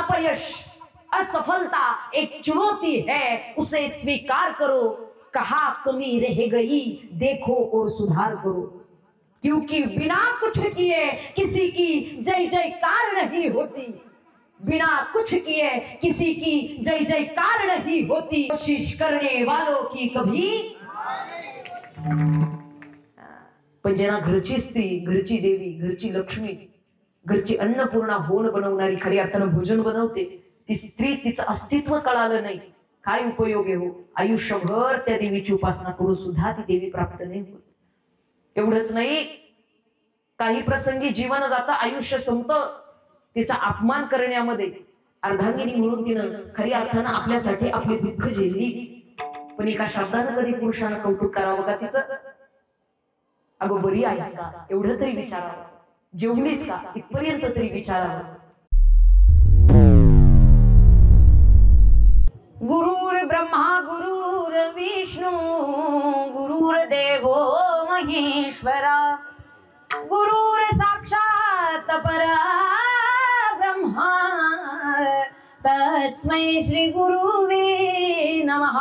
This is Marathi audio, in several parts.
अपयश, असफलता एक चुनौती है, उसे स्वीकार करो। कहा कमी रह गई, देखो और सुधार करो। क्योंकि बिना कुछ किए किसी की जय जयकार नहीं होती, बिना कुछ किए किसी की जय जयकार नहीं होती। कोशिश करने वालों की कभी, पण ज्यांना घरची स्त्री, घरची देवी, घरची लक्ष्मी, घरची अन्नपूर्णा होऊन बनवणारी, खऱ्या अर्थानं भोजन बनवते, ती स्त्री तिचं अस्तित्व कळालं नाही, काय उपयोग आहे हो? आयुष्यभर त्या देवीची उपासना करून सुद्धा ती देवी प्राप्त नाही होत। एवढंच नाही, काही प्रसंगी जीवन जातं, आयुष्य संपतं, तिचा अपमान करण्यामध्ये। अर्धांगिनी म्हणून तिनं खऱ्या अर्थानं आपल्यासाठी आपली दुःख झेलली, पण एका शब्दानं कधी पुरुषानं कौतुक करावं का तिचं? अगं बरी आहेस का, एवढं तरी विचारावं। जेवलीस का, इथपर्यंत तरी विचारावं। गुरुर् ब्रह्मा गुरुर् विष्णू गुरुर्देवो महेश्वरा गुरुर् साक्षात् परब्रह्मा तस्मै श्री गुरुवे नमः।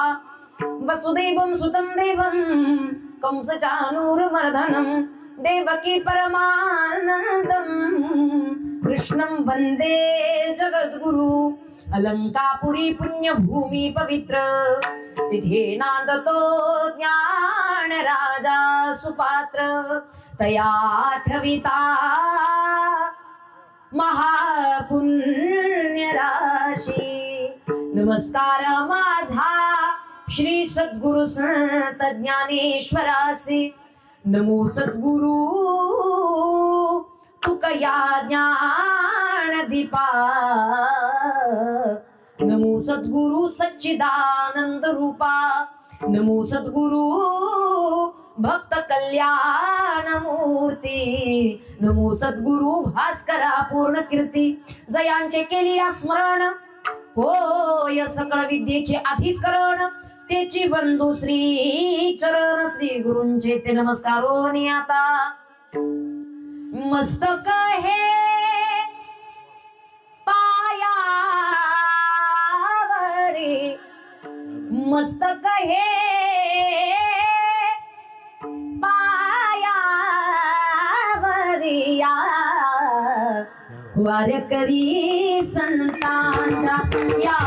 वसुदेवं सुतं देवं कंसचानूरमर्दनं देवकी परमानन्दं कृष्णं वन्दे जगद्गुरु। अलंकापुरी पुण्यभूमी पवित्र तिथे नांदतो ज्ञान राजा सुपात्र। तया ठविता महापुण्य राशी। नमस्कार माझा श्री सद्गुरु संत ज्ञानेश्वरासी। नमो सद्गुरु तुकया ज्ञान दीपा। नमो सद्गुरु सच्चिदानंद रूपा। नमो सद्गुरु भक्त कल्याण मूर्ती। नमो सद्गुरु भास्करा पूर्ण कीर्ती। जयांचे केली स्मरण होय सकळ विद्येचे अधिकरण। तेची बंधू श्री चरण श्री गुरूंचे ते नमस्कारोनी आता। मस्तक हे पायावरी, मस्तक हे पायावरी या वारकरी संतांच्या या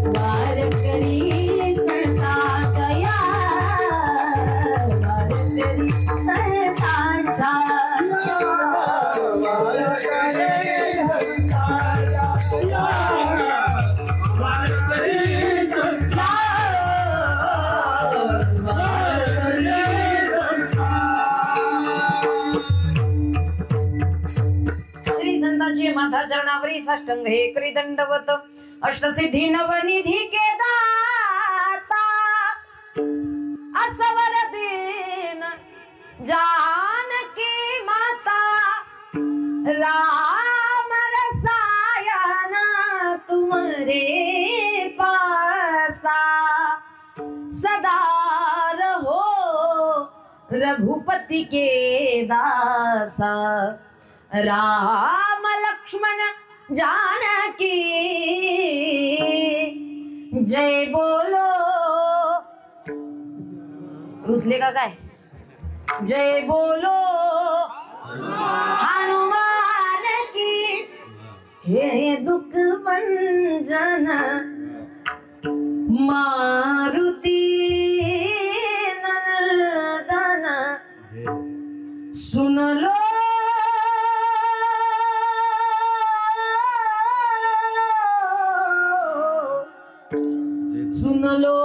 वारकरी संतांच्या या वारकरी संतांच्या माथा चरणावरी साष्टांग हे करी दंडवत। अष्टसिद्धी नवनिधी के दाता असवर दीन जानकी माता। राम रसायन तुम्हारे पासा। सदा रहो रघुपति के दासा। राम लक्ष्मण जानकी जय बोलो। रुसले का काय? जय बोलो हनुमान की। हे दुख भंजन मारुति नंदन। सुन लो सुन लो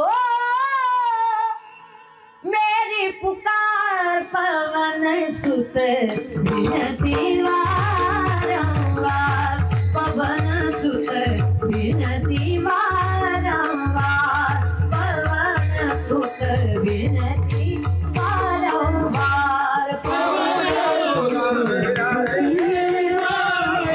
मेरी पुकार। पवन सुत विनती वारंवार। पवन सुत विनती वारंवार। पवन सुत विनती वारंवार। पवन वारंवार।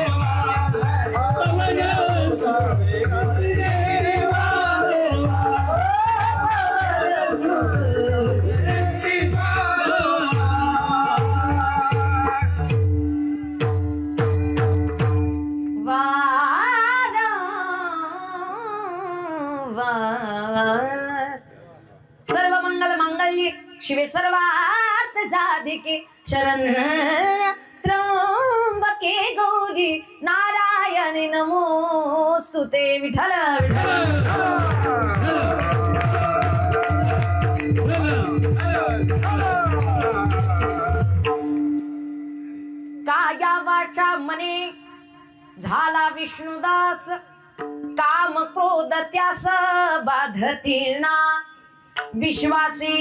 शिवे सर्वार्थ साधिके शरण्य त्र्यंबके गौरी नारायणी नमोस्तुते विठ्ठल काया वाचा मने झाला विष्णुदास काम क्रोध त्यास बाधतील ना विश्वासी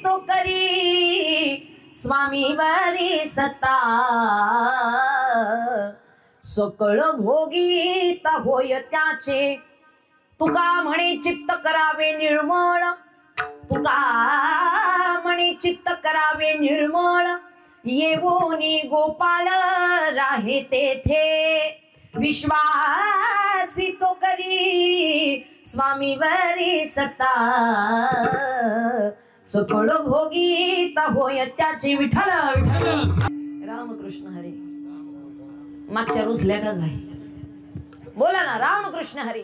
तो करी स्वामी वरी सत्ता सकळ भोगीता होय त्याचे तुका म्हणे चित्त करावे निर्मळ तुका म्हणे चित्त करावे निर्मळ येवोनी गोपाळ राहे तेथे विश्वासी तो करी स्वामी वरी सत्ता सकळ भोगीता होय त्याचे विठ्ठल रामकृष्ण हरी मागच्या रुसल्या का काय बोला ना रामकृष्ण हरी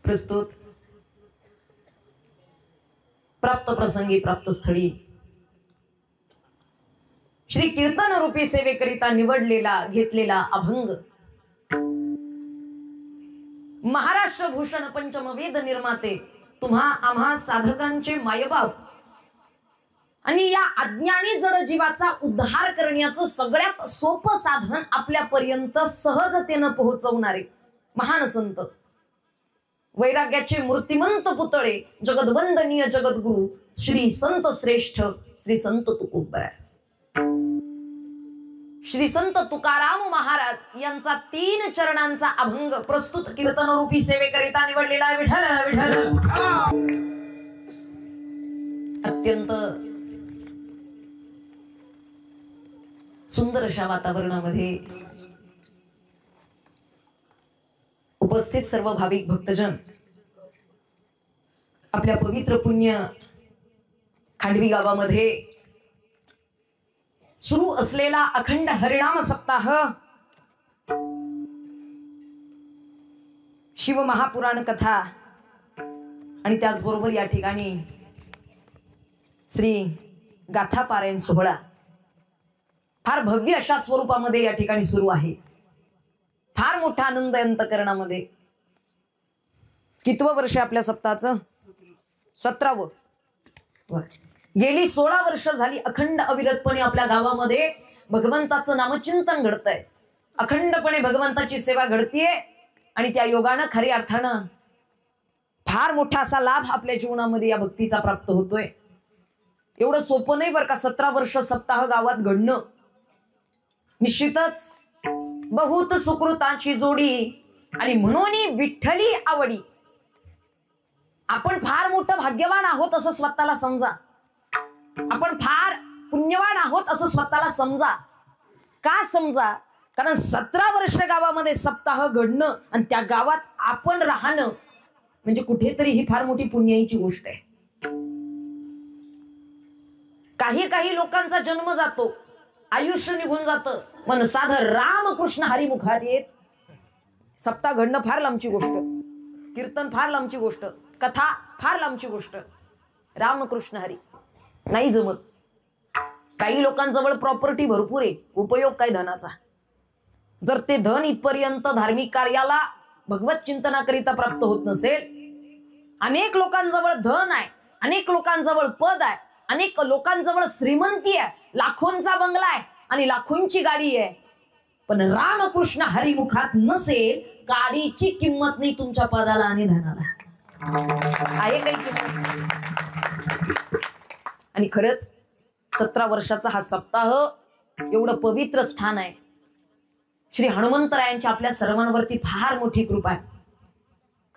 प्रस्तुत प्राप्त प्रसंगी प्राप्त स्थळी श्री कीर्तन रूपी सेवेकरिता निवडलेला घेतलेला अभंग महाराष्ट्र भूषण पंचम वेद निर्माते तुम्हा आम्हा साधकांचे मायबाप आणि या अज्ञानी जड जीवाचा उद्धार करण्याचं सगळ्यात सोपं साधन आपल्यापर्यंत सहजतेनं पोहोचवणारे महान संत वैराग्याचे मूर्तिमंत पुतळे जगदवंदनीय जगद्गुरु श्री संत श्रेष्ठ श्री संत तुकोबराय श्री संत तुकाराम महाराज यांचा 3 चरणांचा अभंग प्रस्तुत कीर्तन रूपी सेवेकरिता निवडलेला विठ्ठल विठ्ठल अत्यंत सुंदर अशा वातावरणामध्ये उपस्थित सर्व भाविक भक्तजन आपल्या पवित्र पुण्य खांडवी गावामध्ये सुरू असलेला अखंड हरिनाम सप्ताह शिव महापुराण कथा आणि त्याचबरोबर या ठिकाणी श्री गाथा पारायण सोहळा फार भव्य अशा स्वरूपामध्ये या ठिकाणी सुरू आहे. फार मोठा आनंद अंतकरणामध्ये. कितवं वर्ष आपल्या सप्ताहाचं? 17वं. गेली 16 वर्ष झाली अखंड अविरतपणे आपल्या गावामध्ये भगवंताचं नामचिंतन घडतंय. अखंडपणे भगवंताची सेवा घडतीये आणि त्या योगानं खऱ्या अर्थानं फार मोठा असा लाभ आपल्या जीवनामध्ये या भक्तीचा प्राप्त होतोय. एवढं सोपं नाही बरं का 17 वर्ष सप्ताह गावात घडणं. निश्चितच बहुत सुकृताची जोडी आणि म्हणून विठ्ठली आवडी. आपण फार मोठं भाग्यवान आहोत असं स्वतःला समजा. आपण फार पुण्यवान आहोत असं स्वतःला समजा. का समजा? कारण 17 वर्ष गावामध्ये सप्ताह घडणं आणि त्या गावात आपण राहणं म्हणजे कुठेतरी ही फार मोठी पुण्याईची गोष्ट आहे. काही लोकांचा जन्म जातो, आयुष्य निघून जातं, पण साधं रामकृष्ण हरिमुखात येत सप्ताह घडणं फार लांबची गोष्ट, कीर्तन फार लांबची गोष्ट, कथा फार लांबची गोष्ट. रामकृष्ण हरी नाही जमत. काही लोकांजवळ प्रॉपर्टी भरपूर आहे, उपयोग काय धनाचा. जर ते धन इथपर्यंत धार्मिक कार्याला भगवत चिंतनाकरिता प्राप्त होत नसेल, अनेक लोकांजवळ धन आहे, अनेक लोकांजवळ पद आहे, अनेक लोकांजवळ श्रीमंती आहे, लाखोंचा बंगला आहे आणि लाखोंची गाडी आहे, पण रामकृष्ण हरिमुखात नसेल गाडीची किंमत नाही तुमच्या पदाला आणि धनाला. आहे काही किंमत? आणि खरंच 17 वर्षाचा हा सप्ताह एवढं पवित्र स्थान आहे. श्री हनुमंतरायांच्या आपल्या सर्वांवरती फार मोठी कृपा आहे.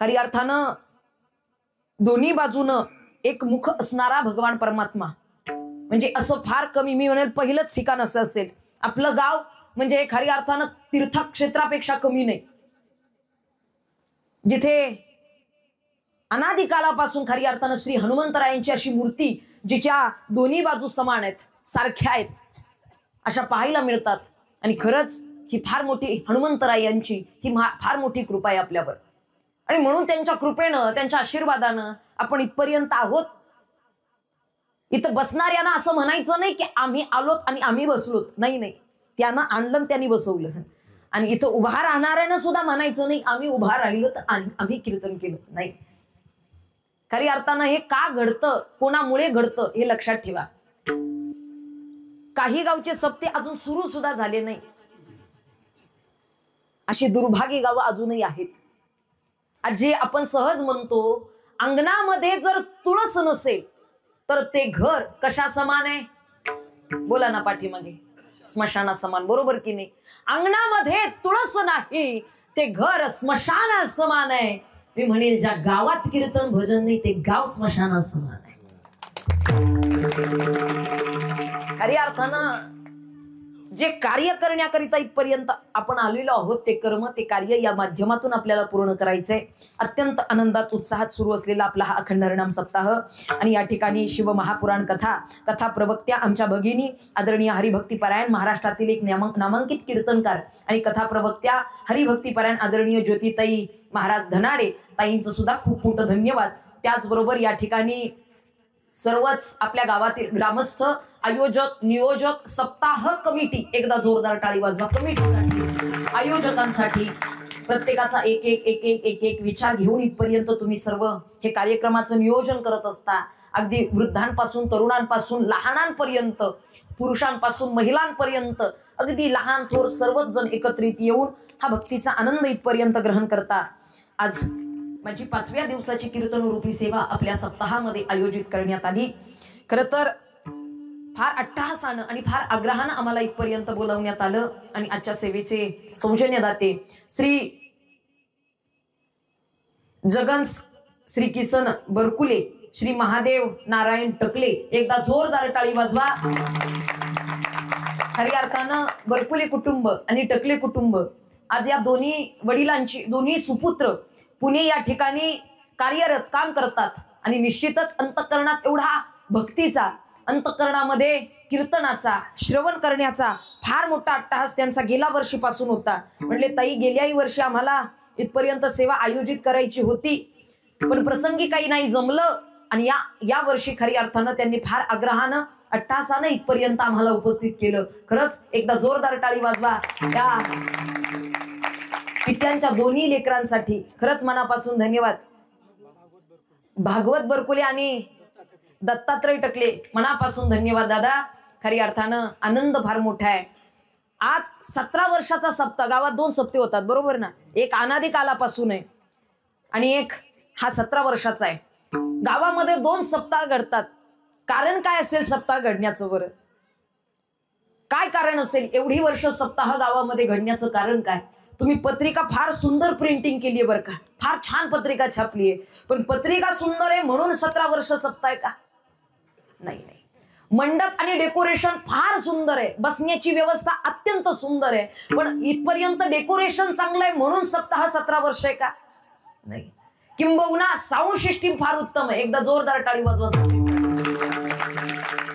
खरी अर्थानं दोन्ही बाजूनं एक मुख असणारा भगवान परमात्मा म्हणजे असं फार कमी, मी म्हणेल पहिलंच ठिकाण असं असेल. आपलं गाव म्हणजे खरी अर्थानं तीर्थक्षेत्रापेक्षा कमी नाही, जिथे अनादिकालापासून खरी अर्थानं श्री हनुमंतरायांची अशी मूर्ती जिच्या दोन्ही बाजू समान आहेत, सारख्या आहेत, अशा पाहायला मिळतात. आणि खरंच ही फार मोठी हनुमंतरायांची ही फार मोठी कृपा आहे आपल्यावर. आणि म्हणून त्यांच्या कृपेनं, त्यांच्या आशीर्वादानं आपण इथपर्यंत आहोत. इथं बसणाऱ्यांना असं म्हणायचं नाही की आम्ही आलोत आणि आम्ही बसलोत. नाही नाही, त्यांना आणलं त्यांनी बसवलं. आणि इथं उभा राहणाऱ्यानं सुद्धा म्हणायचं नाही आम्ही उभा राहिलो तर आम्ही कीर्तन केलं. नाही, खरी अर्थानं हे का घडतं, कोणामुळे घडतं हे लक्षात ठेवा. काही गावचे सप्ते अजून सुरू सुद्धा झाले नाही, अशी दुर्भाग्य गावं अजूनही आहेत. आज जे आपण सहज म्हणतो, अंगणामध्ये जर तुळस नसेल तर ते घर कशा समान आहे? बोला ना पाठीमागे, स्मशाना समान, बरोबर की नाही? अंगणामध्ये तुळस नाही, ते घर स्मशाना समान आहे. मी म्हणेल ज्या गावात कीर्तन भजन नाही ते गाव स्मशाना समान आहे. खरी अर्थानं जे कार्य करण्याकरिता इथपर्यंत आपण आलेलो आहोत, ते कर्म, ते कार्य या माध्यमातून आपल्याला पूर्ण करायचंय. अत्यंत आनंदात उत्साहात सुरू असलेला आपला हा अखंड हरिनाम सप्ताह. आणि या ठिकाणी शिव महापुराण कथा प्रवक्त्या आमच्या भगिनी आदरणीय हरिभक्तीपरायण महाराष्ट्रातील एक नामांकित कीर्तनकार आणि कथा प्रवक्त्या हरिभक्तीपरायण आदरणीय ज्योतिताई महाराज धनाडे ताईंचं सुद्धा खूप मोठं धन्यवाद. त्याचबरोबर या ठिकाणी सर्वच आपल्या गावातील ग्रामस्थ, आयोजक, नियोजक, सप्ताह कमिटी, एकदा जोरदार टाळी वाजवा कमिटीसाठी, आयोजकांसाठी. प्रत्येकाचा एक विचार घेऊन इथपर्यंत तुम्ही सर्व हे कार्यक्रमाचं नियोजन करत असता. अगदी वृद्धांपासून तरुणांपासून लहानांपर्यंत, पुरुषांपासून महिलांपर्यंत, अगदी लहान थोर सर्वच जण एकत्रित येऊन हा भक्तीचा आनंद इथपर्यंत ग्रहण करता. आज माझी 5व्या दिवसाची कीर्तनरूपी सेवा आपल्या सप्ताहामध्ये आयोजित करण्यात आली. खरं तर फार अट्टहासानं आणि फार आग्रहानं आम्हाला इथपर्यंत बोलवण्यात आलं. आणि आजच्या सेवेचे सौजन्यदाते श्री जगन्स, श्री किसन बरकुले, श्री महादेव नारायण टकले, एकदा जोरदार टाळी वाजवा. खऱ्या अर्थानं बरकुले कुटुंब आणि टकले कुटुंब आज या दोन्ही वडिलांची, दोन्ही सुपुत्र पुणे या ठिकाणी कार्यरत काम करतात. आणि निश्चितच अंतःकरणात एवढा भक्तीचा, अंतःकरणामध्ये कीर्तनाचा, श्रवण करण्याचा फार मोठा अट्टहास त्यांचा गेल्या वर्षीपासून होता. म्हणले ताई, गेल्याही वर्षी आम्हाला इथपर्यंत सेवा आयोजित करायची होती, पण प्रसंगी काही नाही जमलं. आणि या वर्षी खरी अर्थानं त्यांनी फार आग्रहानं, अट्टहासानं इथपर्यंत आम्हाला उपस्थित केलं. खरंच एकदा जोरदार टाळी वाजवा या पित्यांच्या दोन्ही लेकरांसाठी. खरंच मनापासून धन्यवाद. भागवत बरकुले आणि दत्तात्रय टकले, मनापासून धन्यवाद दादा. खरी अर्थानं आनंद फार मोठा आहे. आज 17 वर्षाचा सप्ताह. गावात 2 सप्ते होतात, बरोबर ना? एक अनादी कालापासून आहे आणि एक हा 17 वर्षाचा आहे. गावामध्ये 2 सप्ताह घडतात. कारण काय असेल सप्ताह घडण्याचं? बरं, काय कारण असेल एवढी वर्ष सप्ताह गावामध्ये घडण्याचं कारण काय? तुम्ही पत्रिका फार सुंदर प्रिंटिंग केली आहे बरं का, फार छान पत्रिका छापली आहे, पण पत्रिका सुंदर आहे म्हणून 17 वर्ष सप्ताह का? नाही नाही. मंडप आणि डेकोरेशन फार सुंदर आहे, बसण्याची व्यवस्था अत्यंत सुंदर आहे, पण इथपर्यंत डेकोरेशन चांगलं आहे म्हणून सप्ताह 17 वर्ष आहे का? नाही. किंबहुना साऊंड सिस्टीम फार उत्तम आहे. एकदा जोरदार टाळी वाजवा.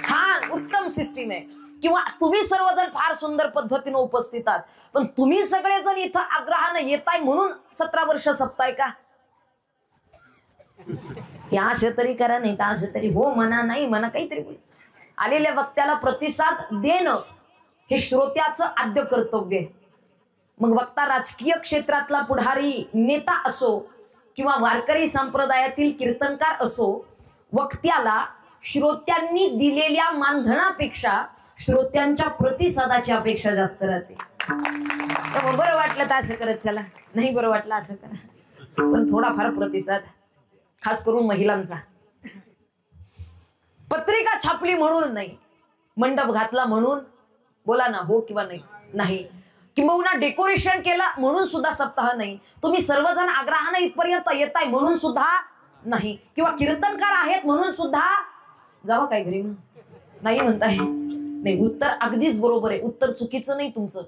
छान उत्तम सिस्टीम आहे. किंवा तुम्ही सर्वजण फार सुंदर पद्धतीने उपस्थित आहात, पण तुम्ही सगळेजण इथं आग्रहानं येताय म्हणून 17 वर्ष सप्ताह का? हे असं तरी करा, नाही तर असं तरी हो म्हणा, नाही म्हणा, काहीतरी बोल. आलेल्या वक्त्याला प्रतिसाद देणं हे श्रोत्याचं आद्य कर्तव्य आहे. मग वक्ता राजकीय क्षेत्रातला पुढारी नेता असो किंवा वारकरी संप्रदायातील कीर्तनकार असो, वक्त्याला श्रोत्यांनी दिलेल्या मानधनापेक्षा श्रोत्यांच्या प्रतिसादाची अपेक्षा जास्त राहते. बरं वाटलं तर असं करत चला, नाही बरं वाटलं असं करा, पण थोडाफार प्रतिसाद, खास करून महिलांचा. पत्रिका छापली म्हणून नाही, मंडप घातला म्हणून, बोला ना हो किंवा नाही, नाही. किंबहुना डेकोरेशन केलं म्हणून सुद्धा सप्ताह नाही. तुम्ही सर्वजण आग्रहाने इथपर्यंत येताय म्हणून सुद्धा नाही, किंवा कीर्तनकार आहेत म्हणून सुद्धा जावा काय घरी नाही म्हणताय. नाही, उत्तर अगदीच बरोबर आहे, उत्तर चुकीचं नाही तुमचं.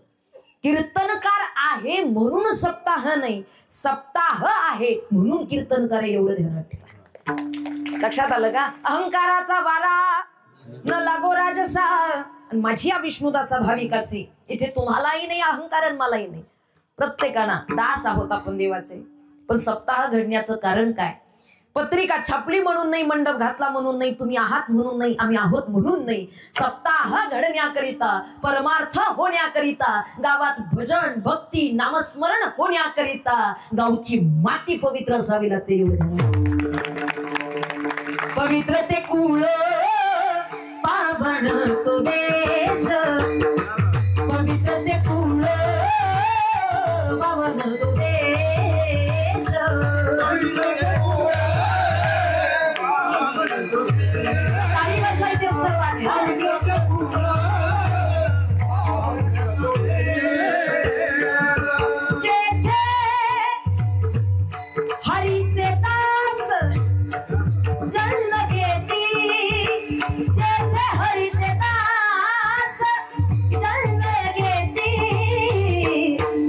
कीर्तनकार आहे म्हणून सप्ताह नाही, सप्ताह आहे म्हणून कीर्तनकार आहे, एवढं ध्यानात ठेवा. लक्षात आलं का? अहंकाराचा वारा न लागो राजसा. माझी या विष्णुदासा भाविकासी, इथे तुम्हालाही नाही अहंकार आणि मलाही नाही. प्रत्येकाना दास आहोत आपण देवाचे. पण सप्ताह घडण्याचं कारण काय? पत्रिका छापली म्हणून नाही, मंडप घातला म्हणून नाही, तुम्ही आहात म्हणून नाही, आम्ही आहोत म्हणून नाही. सप्ताह घडण्याकरिता, परमार्थ होण्याकरिता, गावात भजन भक्ती नामस्मरण होण्याकरिता गावची माती पवित्र असावी लागते. पवित्र ते कुळ पावन तो देश, पवित्र ते कुळ पावन तो देश. ताली वाजवायची सर्वांनी. जेथे हरीचे दास जन्म घेती, जेथे हरीचे दास जन्म घेती,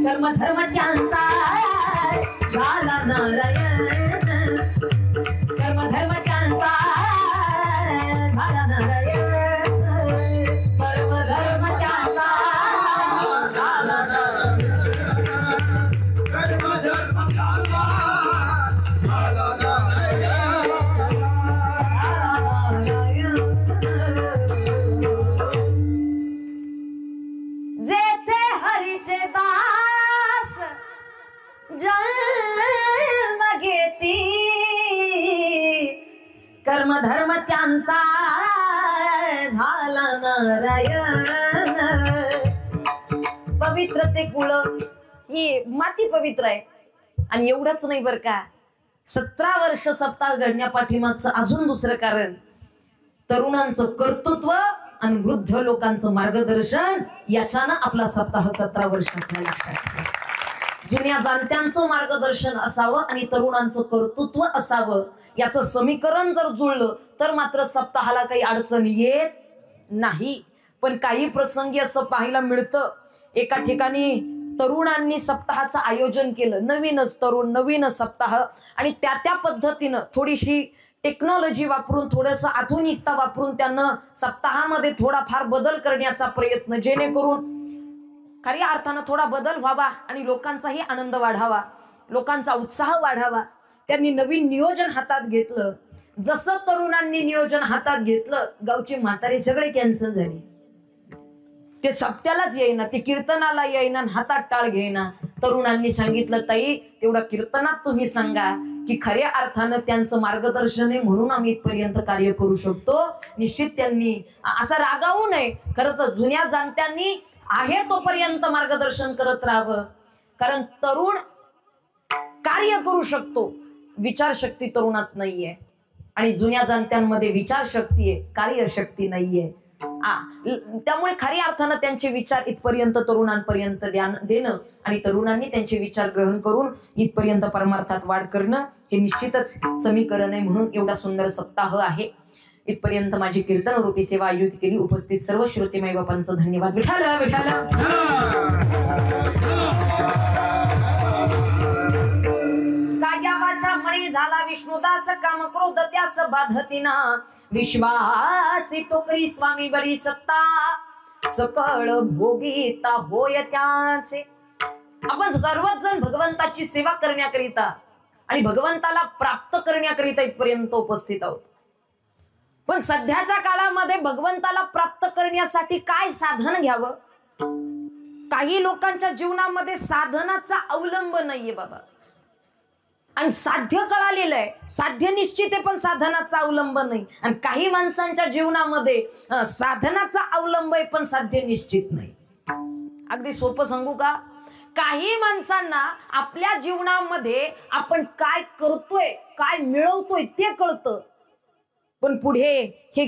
कर्म धर्म त्यांचा झाला नारायण, कर्म धर्म त्यांचा झाला नारायण, कर्म धर्म त्यांचा झाला नारायण, कर्म धर्म त्यांचा झाला नारायण. जेथे हरीचे दास जन्म घेती, कर्म धर्म त्यांचा झाला नारायण. पवित्र ते कुळ, ही माती पवित्र आहे. आणि एवढंच नाही बर का, 17 वर्ष सप्ताह घडण्या पाठीमागचं अजून दुसरं कारण, तरुणांचं कर्तृत्व आणि वृद्ध लोकांचं मार्गदर्शन, याच्यानं आपला सप्ताह 17 वर्षाचा. लक्षात, जुन्या जाणत्यांचं मार्गदर्शन असावं आणि तरुणांचं कर्तृत्व असावं, याचं समीकरण जर जुळलं तर मात्र सप्ताहाला काही अडचण येत नाही. पण काही प्रसंगी असं पाहायला मिळतं, एका ठिकाणी तरुणांनी सप्ताहाचं आयोजन केलं, नवीनच तरुण नवीन सप्ताह, आणि त्या पद्धतीनं थोडीशी टेक्नॉलॉजी वापरून, थोडंसं आधुनिकता वापरून त्यानं सप्ताहामध्ये थोडाफार बदल करण्याचा प्रयत्न, जेणेकरून खऱ्या अर्थानं थोडा बदल व्हावा आणि लोकांचाही आनंद वाढावा, लोकांचा उत्साह वाढावा. त्यांनी नवीन नियोजन हातात घेतलं. जसं तरुणांनी नियोजन हातात घेतलं, गावचे म्हातारे सगळे कॅन्सल झाले. ते सप्त्यालाच येईना, ते कीर्तनाला येईना, हातात टाळ घेईना. तरुणांनी सांगितलं, ताई तेवढा कीर्तनात तुम्ही सांगा की खऱ्या अर्थानं त्यांचं मार्गदर्शन आहे म्हणून आम्ही इथपर्यंत कार्य करू शकतो. निश्चित त्यांनी असं रागावू नये. खरं तर जुन्या जाणत्यांनी आहे तोपर्यंत मार्गदर्शन करत राहावं, कारण तरुण कार्य करू शकतो, विचारशक्ती तरुणात नाहीये. आणि जुन्या जाणत्यांमध्ये विचारशक्ती आहे, कार्यशक्ती नाहीये. त्यामुळे खऱ्या अर्थानं त्यांचे विचार इथपर्यंत तरुणांपर्यंत देणं आणि तरुणांनी त्यांचे विचार ग्रहण करून इथपर्यंत परमार्थात वाढ करणं, हे निश्चितच समीकरण आहे. म्हणून एवढा सुंदर सप्ताह आहे. इथपर्यंत माझी कीर्तन रूपी सेवा आयोजित केली. उपस्थित सर्व श्रोते माई बापांचं धन्यवाद. विठाल विठाल. कायावाचा मणी झाला विष्णुदास, काम क्रोध त्यास बाधतीना, विश्वासी तो करी स्वामी बरी सत्ता, सकळ भोगीता होय त्याचे. आपण सर्वच जण भगवंताची सेवा करण्याकरिता आणि भगवंताला प्राप्त करण्याकरिता इथपर्यंत उपस्थित आहोत. पण सध्याच्या काळामध्ये भगवंताला प्राप्त करण्यासाठी काय साधन घ्यावं? काही लोकांच्या जीवनामध्ये साधनाचा अवलंब नाहीये बाबा. आणि साध्य कळालेलं आहे, साध्य निश्चित आहे पण साधनाचा अवलंब नाही. आणि काही माणसांच्या जीवनामध्ये साधनाचा अवलंब आहे पण साध्य निश्चित नाही. अगदी सोपं सांगू का? काही माणसांना आपल्या जीवनामध्ये आपण काय करतोय, काय मिळवतोय ते कळतं, पण पुढे हे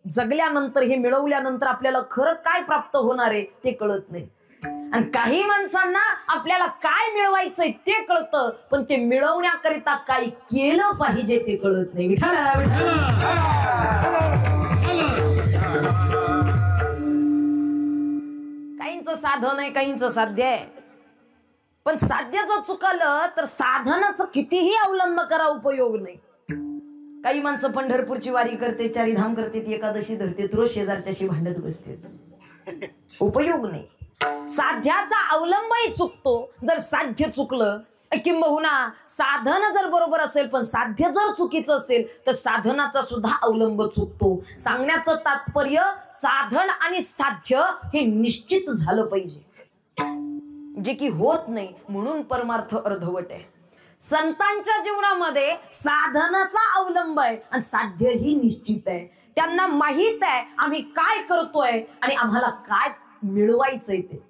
जगल्यानंतर, हे मिळवल्यानंतर आपल्याला खरं काय प्राप्त होणार आहे ते कळत नाही. आणि काही माणसांना आपल्याला काय मिळवायचंय ते कळतं, पण ते मिळवण्याकरिता काय केलं पाहिजे ते कळत नाही. विठाल काहींचं साधन आहे, काहींचं साध्य आहे. पण साध्य जर चुकलं तर साधनाचं कितीही अवलंब करा उपयोग नाही. काही माणसं पंढरपूरची वारी करते, चारीधाम करते, एकादशी धरते, रोज शेजारच्याशी भांडत बसते, उपयोग नाही. साध्याचा अवलंबही चुकतो. जर साध्य चुकलं, किंबहुना साधन जर बरोबर असेल पण साध्य जर चुकीचं असेल तर साधनाचा सुद्धा अवलंब चुकतो. सांगण्याचं तात्पर्य साधन आणि साध्य हे निश्चित झालं पाहिजे, जे की होत नाही म्हणून परमार्थ अर्धवट आहे. संतांच्या जीवनामध्ये साधनाचा अवलंब आहे आणि साध्य ही निश्चित आहे. त्यांना माहित आहे आम्ही काय करतोय आणि आम्हाला काय मिळवायचंय ते.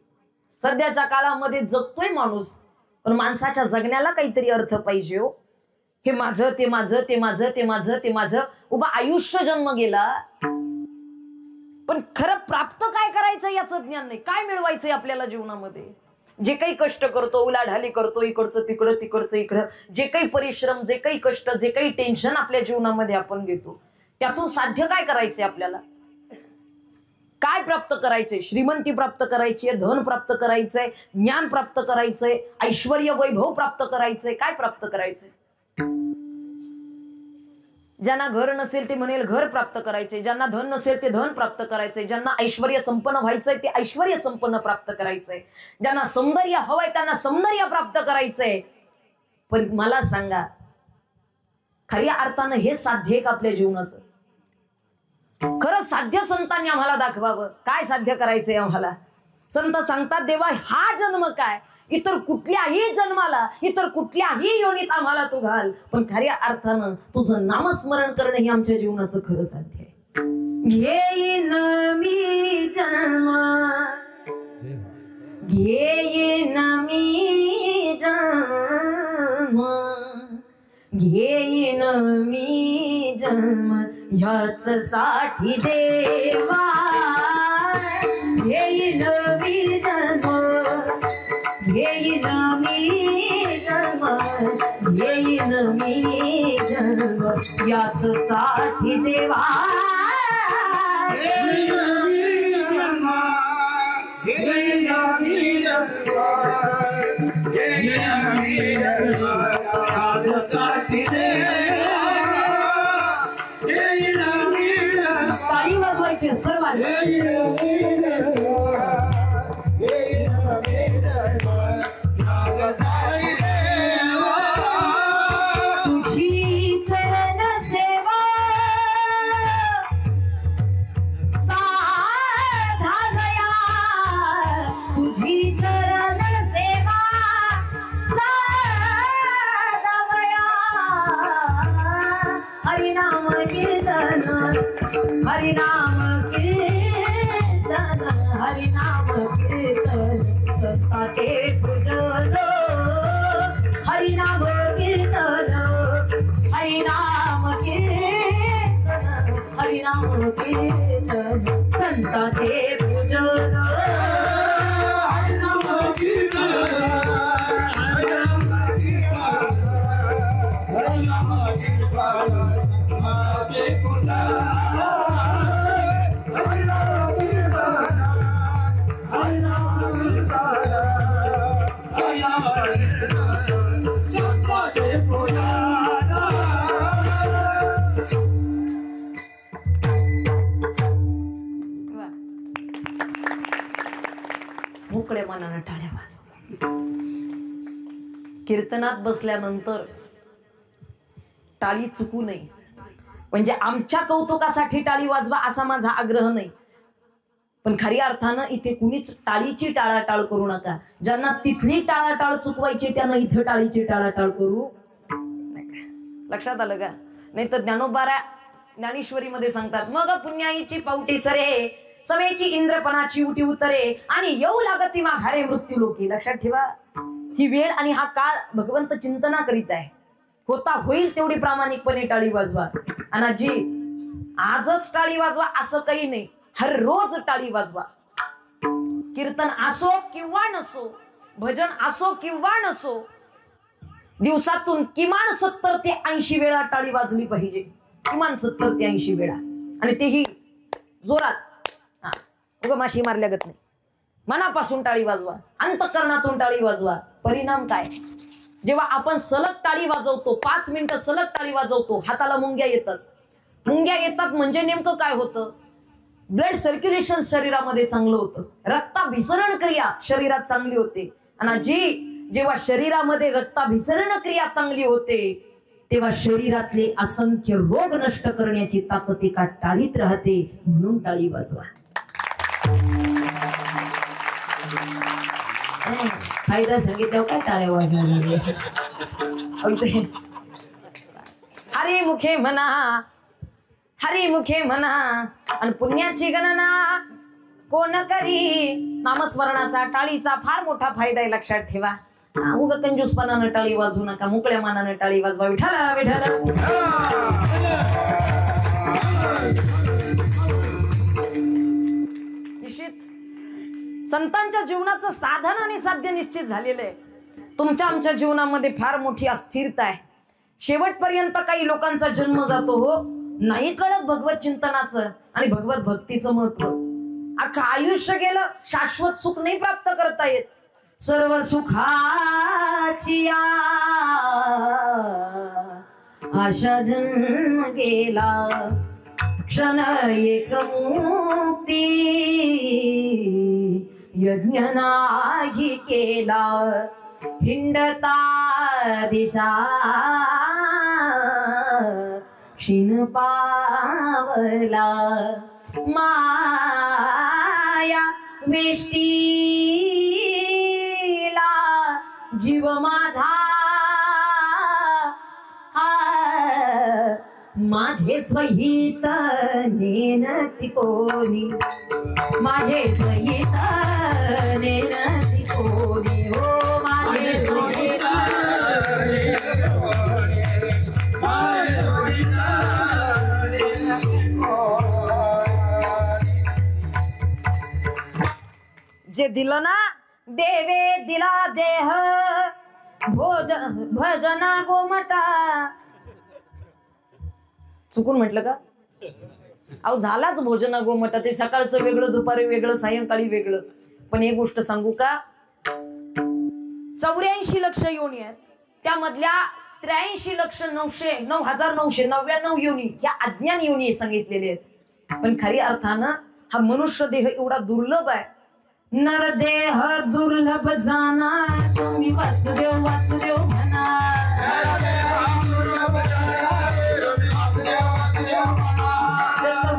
सध्याच्या काळामध्ये जगतोय माणूस, पण माणसाच्या जगण्याला काहीतरी अर्थ पाहिजे हो. हे माझं ते माझं ते माझं ते माझं ते माझं उभा आयुष्य जन्म गेला, पण खरं प्राप्त काय करायचं याचं ज्ञान नाही. काय मिळवायचंय आपल्याला जीवनामध्ये? जे काही कष्ट करतो, उलाढाली करतो, इकडचं तिकडं तिकडचं इकडं, जे काही परिश्रम, जे काही कष्ट, जे काही टेन्शन आपल्या जीवनामध्ये आपण घेतो, त्यातून साध्य काय करायचंय आपल्याला? काय प्राप्त करायचंय? श्रीमंती प्राप्त करायची आहे, धन प्राप्त करायचंय, ज्ञान प्राप्त करायचंय, ऐश्वर्य वैभव प्राप्त करायचंय, काय प्राप्त करायचंय? ज्यांना घर नसेल ते म्हणेल घर प्राप्त करायचंय, ज्यांना धन नसेल ते धन प्राप्त करायचंय, ज्यांना ऐश्वर्य संपन्न व्हायचंय ते ऐश्वर्य संपन्न प्राप्त करायचंय, ज्यांना सौंदर्य हवंय त्यांना सौंदर्य प्राप्त करायचंय. पण मला सांगा, खऱ्या अर्थानं हे साध्य आहे का आपल्या जीवनाचं? खरं साध्य संतांनी आम्हाला दाखवावं. काय साध्य करायचंय आम्हाला? संत सांगतात, देवा हा जन्म काय, इतर कुठल्याही जन्माला, इतर कुठल्याही योनीत आम्हाला तू घाल, पण खऱ्या अर्थानं तुझं नामस्मरण करणं हे आमच्या जीवनाचं खरं साध्य आहे. घेईन मी जन्म, घेईन मी जन्म, घेईन मी जन्म ह्याच साठी देवा, घेईन मी जन्म, घेईन मी जन्म, घेईन मी जन्म याच साठी देवा, घेईन मी जन्म, घेईन मी जन्म, घेईन मी जन्म याच साठी देवा, घेईन मी जन्म. ताली वाजवायची सर्वांनी. हरिनाम कीर्तन, हरिनाम कीर्तन, हरिनाम कीर्तन संतांचे पूजन, हरिनाम कीर्तन, हरिनाम कीर्तन, हरिनाम कीर्तन संतांचे पूजन, हरिनाम कीर्तन, मोकळे मनानं टाळ्या वाजवा. कीर्तनात बसल्यानंतर टाळी चुकू नये, म्हणजे आमच्या कौतुकासाठी टाळी वाजवा असा माझा आग्रह नाही, पण खऱ्या अर्थानं इथे कुणीच टाळीची टाळाटाळ करू नका. ज्यांना तिथली टाळाटाळ चुकवायची त्यांना इथं टाळीची टाळाटाळ करू नका. लक्षात आलं का? नाही तर ज्ञानोबारा ज्ञानेश्वरी मध्ये सांगतात, मग पुण्याईची पावटी सरे, सवेची इंद्रपणाची उटी उतरे आणि येऊ लागती माघारे मृत्यू लोकी. लक्षात ठेवा, ही वेळ आणि हा काळ भगवंत चिंतना करीत आहे. होता होईल तेवढी प्रामाणिकपणे टाळी वाजवा. आणि जी आजच टाळी वाजवा असं काही नाही, हर रोज टाळी वाजवा. कीर्तन असो किंवा नसो, भजन असो किंवा नसो, दिवसातून किमान 70 ते 80 वेळा टाळी वाजली पाहिजे. किमान 70 ते 80 वेळा, आणि तेही जोरात. उगा माशी मारल्यागत नाही. मनापासून टाळी वाजवा, अंतःकरणातून टाळी वाजवा. परिणाम काय? जेव्हा आपण सलग टाळी वाजवतो, 5 मिनिटं सलग टाळी वाजवतो, हाताला मुंग्या येतात. मुंग्या येतात म्हणजे नेमकं काय होतं? ब्लड सर्क्युलेशन शरीरामध्ये चांगलं होतं, रक्ताभिसरण क्रिया शरीरात चांगली होते. आणि जी जेव्हा शरीरामध्ये रक्ताभिसरण क्रिया चांगली होते तेव्हा शरीरातले असंख्य रोग नष्ट करण्याची ताकद एका टाळीत राहते, म्हणून टाळी वाजवा. फायदा सांगितल्यावर काय टाळ्या वाजवायला? हरी मुखे म्हणा, हरी मुखे म्हणा, आणि पुण्याची गणना कोण करी. नामस्मरणाचा टाळीचा फार मोठा फायदा आहे, लक्षात ठेवा. उग कंजूसपणानं टाळी वाजवू नका, मोकळ्या मानानं टाळी वाजवा. विठाला विठाला. निश्चित संतांच्या जीवनाचं साधन आणि साध्य निश्चित झालेलं आहे. तुमच्या आमच्या जीवनामध्ये फार मोठी अस्थिरता आहे. शेवटपर्यंत काही लोकांचा जन्म जातो, हो, नाही कळत भगवत चिंतनाचं आणि भगवत भक्तीचं महत्व. अख्खं आयुष्य गेलं, शाश्वत सुख नाही प्राप्त करता येत. सर्व सुखाची आशा जन्म गेला, क्षण एक मुक्ती यज्ञ नाही केला. हिंडता दिशा क्षीण पावला, माया वेष्टीला जीव माझा माझे स्वहित नेनती कोणी, माझे स्वहित नेनती कोणी, हो माझे स्वहित. जे दिलं ना देवे दिला देह, भजना गोमटा. चुकून म्हटलं का? अहो झालाच भोजना गोमटा. ते सकाळचं वेगळं, दुपारी वेगळं, सायंकाळी वेगळं. पण एक गोष्ट सांगू का, 84 लक्ष योनी आहेत, त्यामधल्या 83,999,99 योनी या अज्ञान योनी सांगितलेले आहेत. पण खरी अर्थानं हा मनुष्य देह एवढा दुर्लभ आहे. नरदेह दुर्लभ जाना, तुम्ही वासुदेव वासुदेव म्हणा.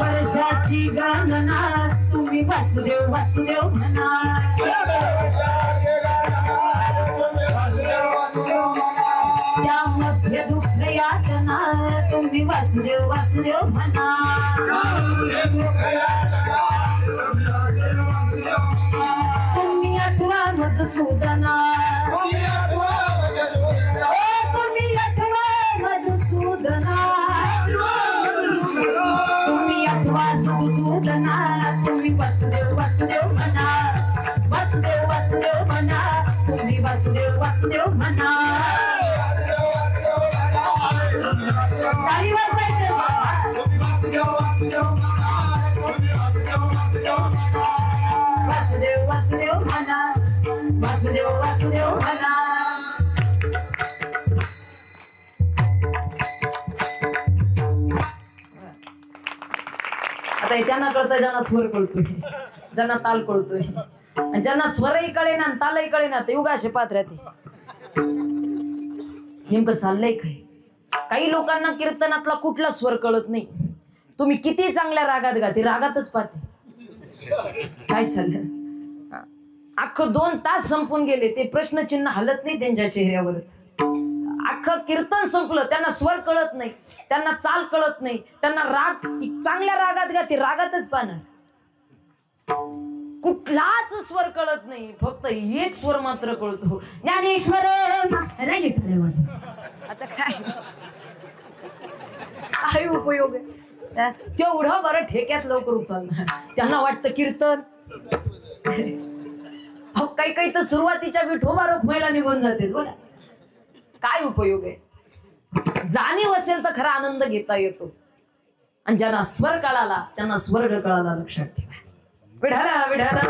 वर्षाची गणना, तुम्ही वासुदेव वासुदेव म्हणा. त्यामध्ये दुःख यातना, तुम्ही वासुदेव वासुदेव म्हणा. तुम्ही आठवा मधुसूदना, तुम्ही आठवा मधुसूदना, तुम्ही आठवा मधुसूदना. तुम्ही वासुदेव वासुदेव म्हणा, वासुदेव वासुदेव म्हणा, तुम्ही वासुदेव वासुदेव म्हणा. टाळी वाजवायचं. वासुदेव वासुदेव म्हणा, वासुदेव वासुदेव म्हणा. आता त्यांना कळतं ज्यांना स्वर कळतोय, ज्यांना ताल कळतोय. आणि ज्यांना स्वरही कळे ना तालही कळे ना ते उगाशे पात्र राहते. नेमकं चाललंय काय? काही लोकांना कीर्तनातला कुठला स्वर कळत नाही. तुम्ही किती चांगल्या रागात गाते, रागातच पाहते काय चाललं. अख्खं 2 तास संपून गेले, ते प्रश्नचिन्ह हलत नाही त्यांच्या चेहऱ्यावरच. अख्खं कीर्तन संपलं, त्यांना स्वर कळत नाही, त्यांना चाल कळत नाही, त्यांना राग चांगल्या रागात गाते, रागातच पाहणार. कुठलाच स्वर कळत नाही, फक्त एक स्वर मात्र कळतो, ज्ञानेश्वर. आता काय काय उपयोग आहे? तेवढं बरं ठेक्यात लवकर उचलणार. त्यांना वाटतं कीर्तन. काही काही तर सुरुवातीच्या विठोबा रोखमायला निघून जाते. बोला काय उपयोग आहे? जाणीव असेल तर खरा आनंद घेता येतो. आणि ज्यांना स्वर कळाला त्यांना स्वर्ग कळाला, लक्षात ठेवा. विढाला विढाला.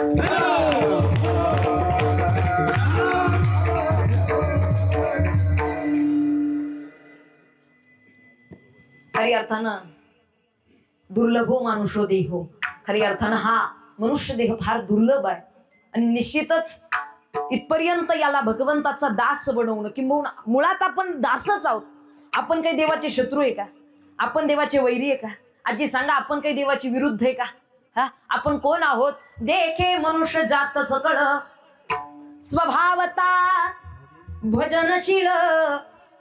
खरी अर्थानं दुर्लभो मानुषो देहो. खरी अर्थानं हा मनुष्य देह फार दुर्लभ आहे. आणि निश्चितच इथपर्यंत याला भगवंताचा दास बनवणं, किंबहुना मुळात आपण दासच आहोत. आपण काही देवाचे शत्रू आहे का? आपण देवाचे वैरी आहे का? आजी सांगा, आपण काही देवाची विरुद्ध आहे का? हा, आपण कोण आहोत? देखे मनुष्य जात सकळ स्वभावता भजनशील.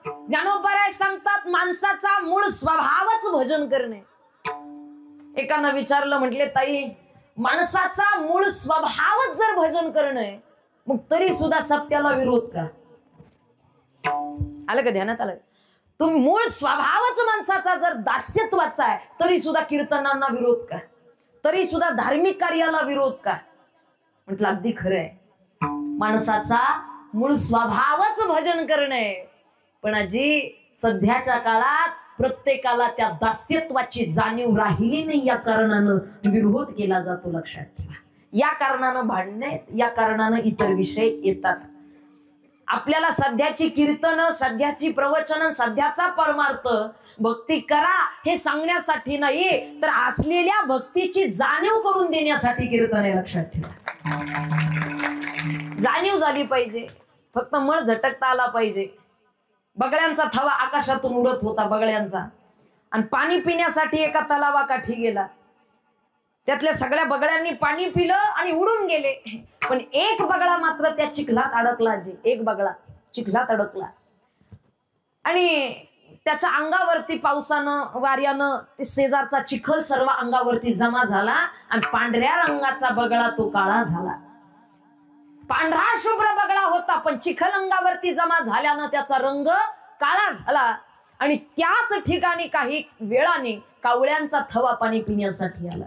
ज्ञानोबराय सांगतात, माणसाचा मूळ स्वभावच भजन करणे. एकानं विचारलं, म्हटले ताई, माणसाचा मूळ स्वभावच जर भजन करणे, मग तरी सुद्धा सत्याला विरोध का? आलं का ध्यानात? आलं? तुम्ही मूळ स्वभावच माणसाचा जर दास्यत्वाचा आहे, तरी सुद्धा कीर्तनांना विरोध का? तरी सुद्धा धार्मिक कार्याला विरोध का? म्हटलं अगदी खरं आहे, माणसाचा मूळ स्वभावच भजन करणे. पण आजी, सध्याच्या काळात प्रत्येकाला त्या दास्यत्वाची जाणीव राहिली नाही. या कारणानं विरोध केला जातो, लक्षात ठेवा. या कारणानं भांडणे, या कारणानं इतर विषय येतात. आपल्याला सध्याची कीर्तन, सध्याची प्रवचन, सध्याचा परमार्थ भक्ती करा हे सांगण्यासाठी नाही, तर असलेल्या भक्तीची जाणीव करून देण्यासाठी कीर्तन आहे, लक्षात ठेवा. जाणीव झाली पाहिजे, फक्त मळ झटकता आला पाहिजे. बगळ्यांचा थवा आकाशातून उडत होता, बगळ्यांचा, आणि पाणी पिण्यासाठी एका तलावाकाठी गेला. त्यातल्या सगळ्या बगळ्यांनी पाणी पिलं आणि उडून गेले. पण एक बगळा मात्र त्या चिखलात अडकला. एक बगळा चिखलात अडकला आणि त्याच्या अंगावरती पावसानं, वाऱ्यानं ते शेजारचा चिखल सर्व अंगावरती जमा झाला आणि पांढऱ्या रंगाचा बगळा तो काळा झाला. पांढरा शुभ्र बगळा होता, पण चिखल अंगावरती जमा झाल्यानं त्याचा रंग काळा झाला. आणि त्याच ठिकाणी काही वेळाने कावळ्यांचा थवा पाणी पिण्यासाठी आला.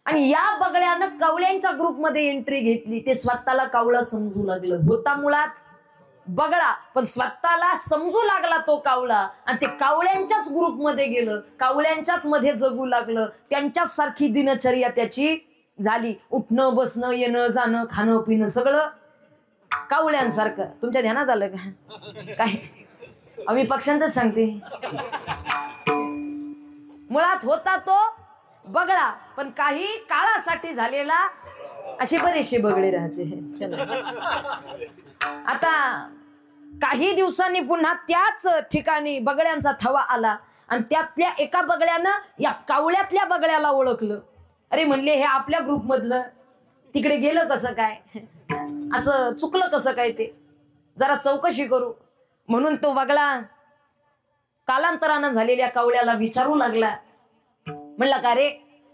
आणि या बगळ्यानं कावळ्यांच्या ग्रुपमध्ये एंट्री घेतली. ते स्वतःला कावळा समजू लागलं. होता मुळात बगळा, पण स्वतःला समजू लागला तो कावळा, आणि ते कावळ्यांच्याच ग्रुपमध्ये गेलं, कावळ्यांच्याच मध्ये जगू लागलं. त्यांच्याच सारखी दिनचर्या त्याची झाली. उठणं, बसणं, येणं, जाणं, खाणं, पिणं सगळं कावळ्यांसारखं. तुमच्या ध्यानात आलं का? काय आम्ही पक्ष्यांचंच सांगते. मुळात होता तो बगळा, पण काही काळासाठी झालेला. असे बरेचसे बगळे राहते. चला, आता काही दिवसांनी पुन्हा त्याच ठिकाणी बगळ्यांचा थवा आला आणि त्यातल्या एका बगळ्यानं या कावळ्यातल्या बगळ्याला ओळखलं. अरे म्हणले, हे आपल्या ग्रुप मधलं, तिकडे गेलं कसं काय? असं चुकलं कसं काय? ते जरा चौकशी करू. म्हणून तो बगळा कालांतरानं झालेल्या कावळ्याला विचारू लागला. म्हणला, का रे,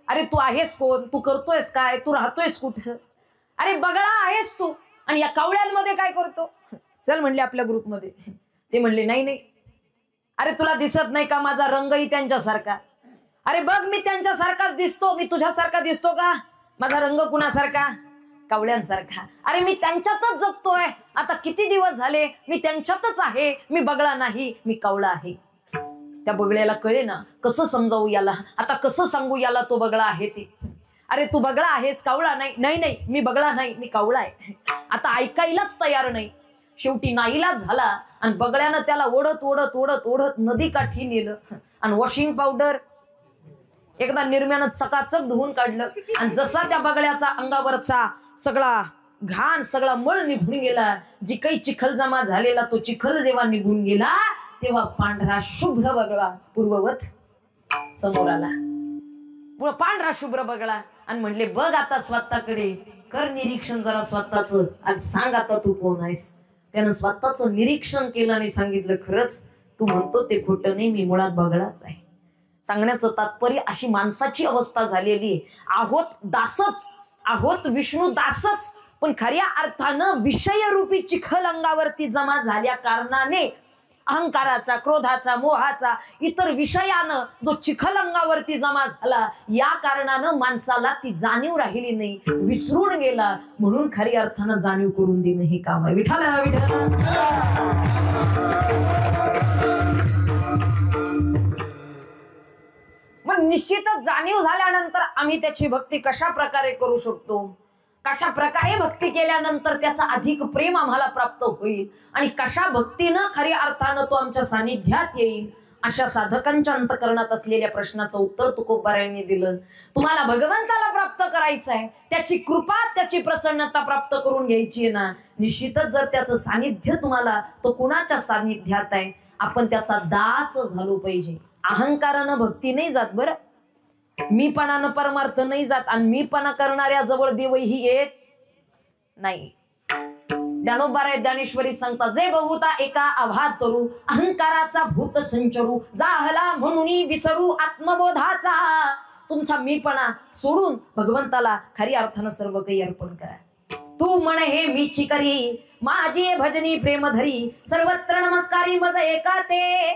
अरे तू आहेस कोण? तू करतोयस काय? तू राहतोयस कुठं? अरे बगळा आहेस तू, आणि या कावळ्यांमध्ये काय करतो? चल म्हणले आपल्या ग्रुपमध्ये. ते म्हणले, नाही नाही, अरे तुला दिसत नाही का माझा रंगही त्यांच्यासारखा? अरे बघ, मी त्यांच्यासारखाच दिसतो. मी तुझ्यासारखा दिसतो का? माझा रंग कुणासारखा? कावळ्यांसारखा. अरे मी त्यांच्यातच जगतोय. आता किती दिवस झाले मी त्यांच्यातच आहे. मी बगळा नाही, मी कावळा आहे. त्या बगळ्याला कळे ना, कसं समजावू याला, आता कसं सांगू याला तो बगळा आहे ते. अरे तू बगळा आहेस, कावळा नाही. नाही नाही, मी बगळा नाही, मी कावळा आहे. आता ऐकायलाच तयार नाही. शेवटी नाईलाज झाला आणि बगळ्यानं त्याला ओढत ओढत ओढत ओढत नदीकाठी नेलं आणि वॉशिंग पावडर एकदा निर्म्यानं चकाचक धुवून काढलं. आणि जसा त्या बगळ्याचा अंगावरचा सगळा घाण, सगळा मळ निघून गेला, जी काही चिखल जमा झालेला तो चिखल जेव्हा निघून गेला, तेव्हा पांढरा शुभ्र बगळा पूर्ववत समोर आला. पांढरा शुभ्र बगळा. आणि म्हणले, बघ आता स्वतःकडे, कर निरीक्षण जरा स्वतःच, आणि सांग आता तू कोण आहेस. त्यानं स्वतःच निरीक्षण केलं आणि सांगितलं, खरंच तू म्हणतो ते खोटं नाही, मी मुळात बगळाच आहे. सांगण्याचं तात्पर्य अशी माणसाची अवस्था झालेली आहे. आहोत दासच, आहोत विष्णू दासच, पण खऱ्या अर्थानं विषयरूपी चिखल अंगावरती जमा झाल्या कारणाने अहंकाराचा, क्रोधाचा, मोहाचा, इतर विषयानं जो चिखल अंगावरती जमा झाला, या कारणानं माणसाला ती जाणीव राहिली नाही, विसरून गेला. म्हणून खरी अर्थानं जाणीव करून देणं हे काम आहे. विठ्ठला विठ्ठला. मग निश्चितच जाणीव झाल्यानंतर आम्ही त्याची भक्ती कशा प्रकारे करू शकतो, कशा प्रकारे भक्ती केल्यानंतर त्याचा अधिक प्रेम आम्हाला प्राप्त होईल, आणि कशा भक्तीनं खऱ्या अर्थानं तो आमच्या सानिध्यात येईल, अशा साधकांच्या अंतकरणात असलेल्या प्रश्नाचं उत्तर तुकोबारायांनी दिलं. तुम्हाला भगवंताला प्राप्त करायचं आहे, त्याची कृपा, त्याची प्रसन्नता प्राप्त करून घ्यायची आहे ना, निश्चितच जर त्याचं सानिध्य तुम्हाला, तो कुणाच्या सानिध्यात आहे, आपण त्याचा दास झालो पाहिजे. अहंकारानं भक्ती नाही जात बरं, मीपणानं परमार्थ नाही जात, आणि मीपणा करणाऱ्या जवळ देवही येत नाही. ज्ञानोबाराय ज्ञानेश्वरी सांगतात, जे बहुता एका आभात तरू, अहंकाराचा भूत संचरू, जाहला म्हणून विसरू आत्मबोधाचा. तुमचा मीपणा सोडून भगवंताला खरी अर्थानं सर्व काही अर्पण करा. तू म्हण हे मीची करी, माझी भजनी प्रेम धरी, सर्वत्र नमस्कारी मज एका ते.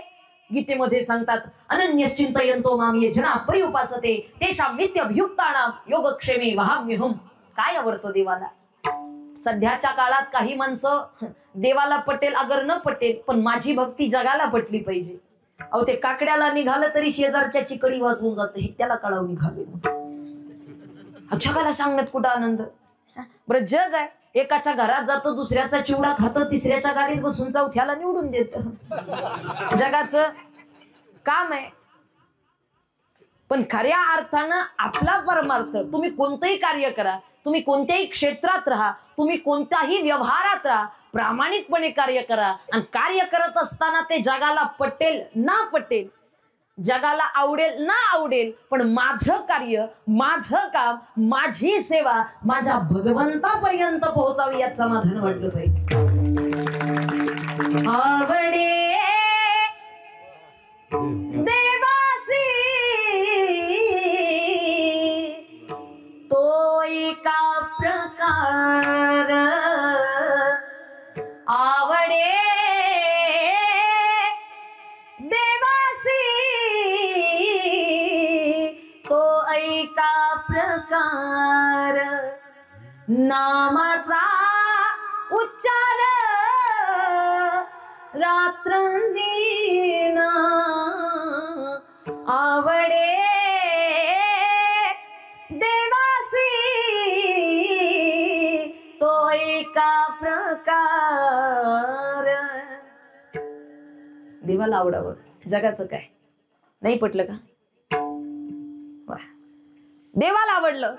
गीतेमध्ये सांगतात, अनन्यश्चिंतयन्तो माम ये जना परिउपासते, तेषां नित्यभियुक्तानां योगक्षेमे वहाम्यहम्. काय आवडतं देवाला? सध्याच्या काळात काही माणसं देवाला पटेल अगर न पटेल, पण माझी भक्ती जगाला पटली पाहिजे. अहो ते काकड्याला निघालं तरी शेजारच्या चिकडी वाजवून जाते, हे त्याला कळावं निघाले. जगाला सांगण्यात कुठं आनंद? बरं जग आहे, एकाच्या घरात जातं, दुसऱ्याचा चिवडा खातं, तिसऱ्याच्या गाडीत बसून चौथ्याला निवडून देत. जगाचं काम आहे. पण खऱ्या अर्थानं आपला परमार्थ, तुम्ही कोणतंही कार्य करा, तुम्ही कोणत्याही क्षेत्रात राहा, तुम्ही कोणत्याही व्यवहारात राहा, प्रामाणिकपणे कार्य करा. आणि कार्य करत असताना ते जगाला पटेल ना पटेल, जगाला आवडेल ना आवडेल, पण माझं कार्य, माझं काम, माझी सेवा माझ्या भगवंतापर्यंत पोहोचावी यात समाधान वाटलं पाहिजे. आवडे देवासी तो एका प्रकार, आवडे देवासी तो एका प्रकार, नामाचा उच्चार रात्रंदिन, आवडे देवासी तो एका प्रकार. देवाला आवडावं, जगाचं काय? नाही पटलं का? देवाला आवडलं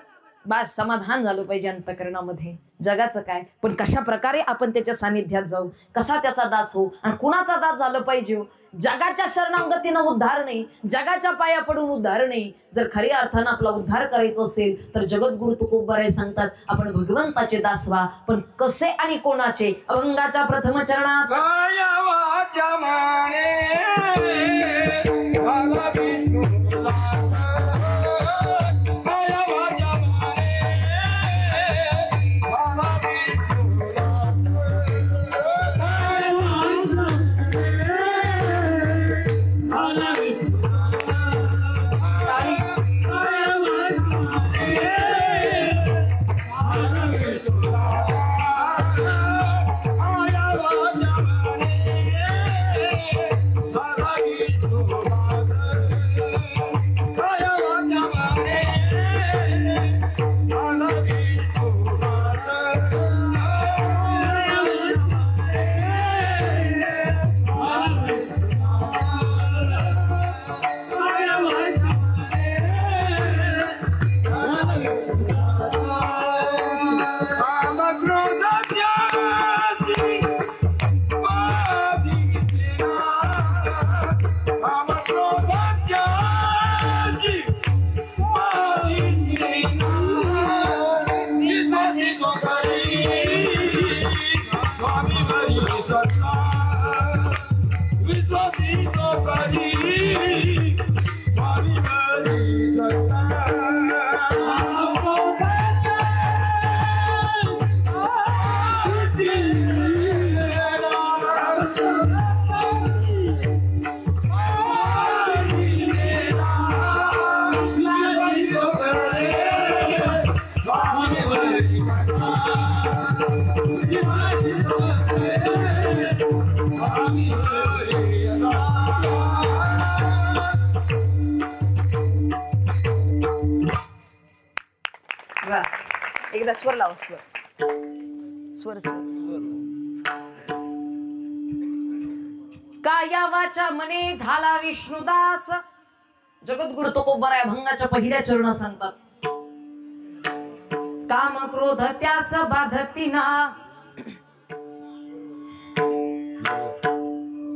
बस समाधान झालं पाहिजे अंतकरणामध्ये. जगाचं काय? पण कशा प्रकारे आपण त्याच्या सानिध्यात जाऊ, कसा त्याचा दास हो, आणि कुणाचा दास झालं पाहिजे हो. जगाच्या शरणागतीनं उद्धार नाही, जगाच्या पाया पडून उद्धार नाही. जर खऱ्या अर्थानं आपला उद्धार करायचा असेल तर जगद्गुरु तुकोबाराय सांगतात, आपण भगवंताचे दास व्हा. पण कसे आणि कोणाचे? अभंगाच्या प्रथम चरणात एकदा स्वर लाव, स्वर स्वर स्वर. काय काया वाचा मने झाला विष्णुदास. जगद्गुरु तुकोबाराय अभंगाच्या पहिल्या चरण सांगतात, काम क्रोध त्यास बाधतीना.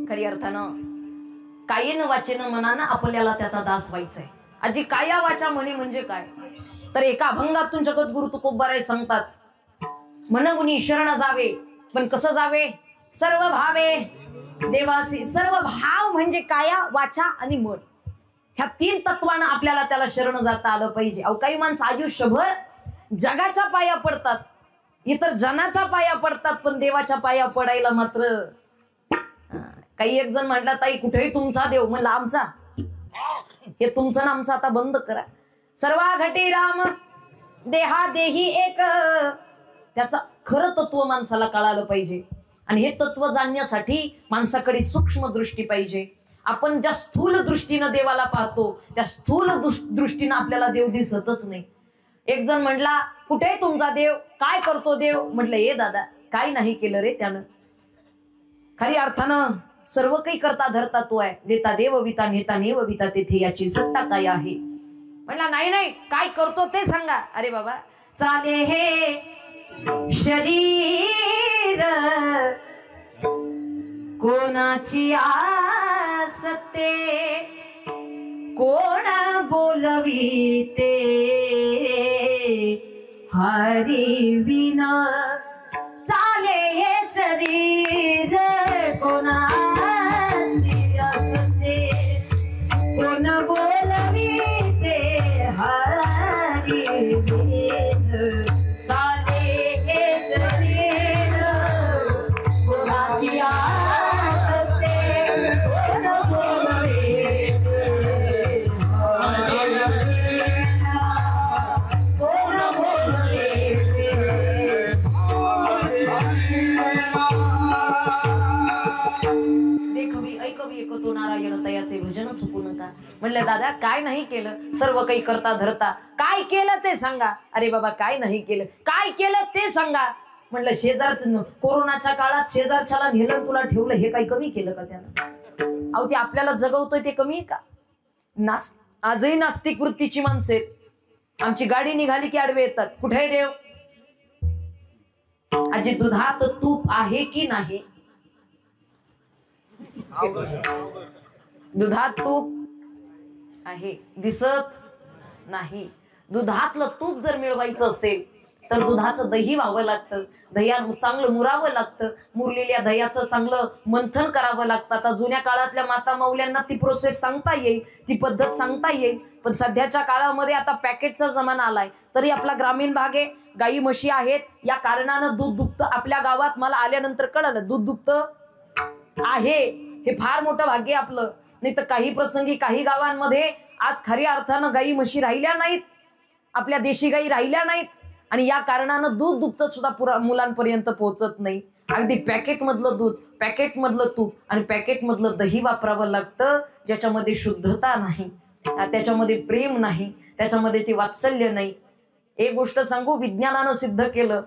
खरी अर्थानं कायेनं वाचेनं मनानं आपल्याला त्याचा दास व्हायचाय. आजी काया वाचा म्हणे म्हणजे काय, तर एका अभंगातून जगद्गुरु तुकोबाराय सांगतात, मनगुणी शरण जावे, पण कसं जावे, सर्व भावे देवासी. सर्व भाव म्हणजे काया वाचा आणि मन, ह्या तीन तत्वानं आपल्याला त्याला शरण जाता आलं पाहिजे. अहो काही माणसं आयुष्यभर जगाच्या पाया पडतात, इतर जनाच्या पाया पडतात, पण देवाच्या पाया पडायला मात्र. काही एक जण म्हटला, ताई कुठेही तुमचा देव. म्हणला आमचा, हे तुमचं ना आमचं आता बंद करा. सर्वा घटी राम देहा देही एक, त्याचा खरं तत्व माणसाला कळालं पाहिजे. आणि हे तत्व जाणण्यासाठी माणसाकडे सूक्ष्म दृष्टी पाहिजे. आपण ज्या स्थूल दृष्टीनं देवाला पाहतो त्या स्थूल दृष्टीनं आपल्याला देव दिसतच नाही. एक जण म्हटला, कुठे तुमचा देव, काय करतो देव. म्हटलं ए दादा, काय नाही केलं रे त्यानं. खरी अर्थानं सर्व काही करता धरता तो आहे. देता देव विता नेता नेव विता तेथे याची सत्ता काय आहे. म्हटला नाही नाही, काय करतो ते सांगा. अरे बाबा, चाले हे शरीर कोणाची आसते, कोण बोलवीते हरी विना. चाले हे शरीर कोणाची आसते, कोण बोलवीते हरी विना. चाले हे शरीर कोणाची आसते, कोण बोलवीते कोण बोलवीते. देखवी ऐकवी एकतो नारायण तयाचे भजन चुकू नका. म्हणलं दादा काय नाही केलं, सर्व काही करता धरता, काय केलं ते सांगा. अरे बाबा काय नाही केलं, काय केलं ते सांगा. म्हणलं शेजारचं कोरोनाच्या काळात शेजारच्याला नेलं तुला ठेवलं, हे काही कमी केलं का त्यानं. अहो ते आपल्याला जगवतोय ते कमी आहे का. आजही नास्तिक वृत्तीची माणसं आहेत. आमची गाडी निघाली की आडवे येतात, कुठे देव. आजी दुधात तूप आहे की नाही. दुधात तूप आहे, दिसत नाही. दुधातलं तूप जर मिळवायचं असेल तर दुधाचं दही व्हावं लागतं, दह्या चांगलं मुरावं लागतं, मुरलेल्या दह्याचं चांगलं मंथन करावं लागतं. आता जुन्या काळातल्या माता माऊल्यांना ती प्रोसेस सांगता येईल, ती पद्धत सांगता येईल. पण सध्याच्या काळामध्ये आता पॅकेटचा जमाना आलाय. तरी आपला ग्रामीण भाग आहे, गाई म्हशी आहेत, या कारणानं दूध दुभतं. आपल्या गावात मला आल्यानंतर कळालं दूध दुभतं आहे, हे फार मोठं भाग्य आपलं. नाही तर काही प्रसंगी काही गावांमध्ये आज खऱ्या अर्थानं गाई म्हशी राहिल्या नाहीत, आपल्या देशी गाई राहिल्या नाहीत. आणि या कारणानं दूध दुभतं सुद्धा मुलांपर्यंत पोहोचत नाही. अगदी पॅकेट मधलं दूध, पॅकेट मधलं तूप आणि पॅकेट मधलं दही वापरावं लागतं, ज्याच्यामध्ये शुद्धता नाही, त्याच्यामध्ये प्रेम नाही, त्याच्यामध्ये ते वात्सल्य नाही. एक गोष्ट सांगू, विज्ञानानं सिद्ध केलं,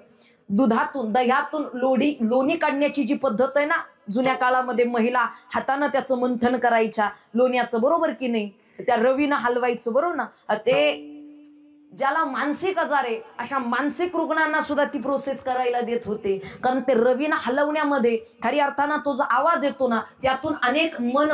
दुधातून दह्यातून लोणी काढण्याची जी पद्धत आहे ना, जुन्या काळामध्ये महिला हातानं त्याचं मंथन करायच्या लोण्याचं, बरोबर की नाही, त्या रवीनं हलवायचं, बरोबर ना. ते ज्याला मानसिक आजार आहे अशा मानसिक रुग्णांना सुद्धा ती प्रोसेस करायला देत होते. कारण ते रवीनं हलवण्यामध्ये खऱ्या अर्थानं तो जो आवाज येतो ना, त्यातून अनेक मन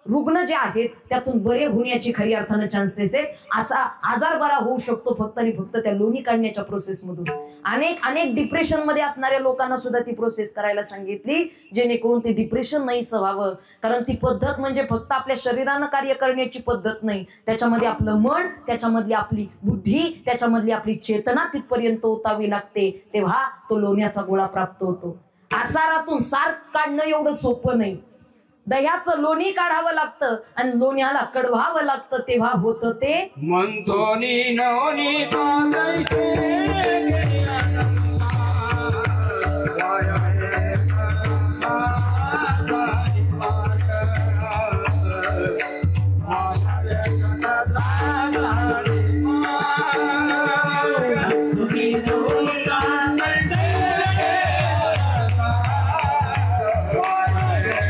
रुग्ण जे आहेत त्यातून बरे होण्याची खऱ्या अर्थानं चान्सेस आहेत. असा आजार बरा होऊ शकतो फक्त आणि फक्त त्या लोणी काढण्याच्या प्रोसेसमधून. अनेक डिप्रेशन मध्ये असणाऱ्या लोकांना सुद्धा ती प्रोसेस करायला सांगितली, जेणेकरून ते डिप्रेशन नाही व्हावं. कारण ती पद्धत म्हणजे फक्त आपल्या शरीरानं कार्य करण्याची पद्धत नाही, त्याच्यामध्ये आपलं मन, त्याच्यामधली आपली बुद्धी, त्याच्यामधली आपली चेतना तिथपर्यंत ओतावी लागते, तेव्हा तो लोण्याचा गोळा प्राप्त होतो. आसारातून सार काढणं एवढं सोपं नाही. दह्याचं लोणी काढावं लागतं आणि लोण्याला कडवावं लागतं, तेव्हा होतं ते मंथोनी नवनी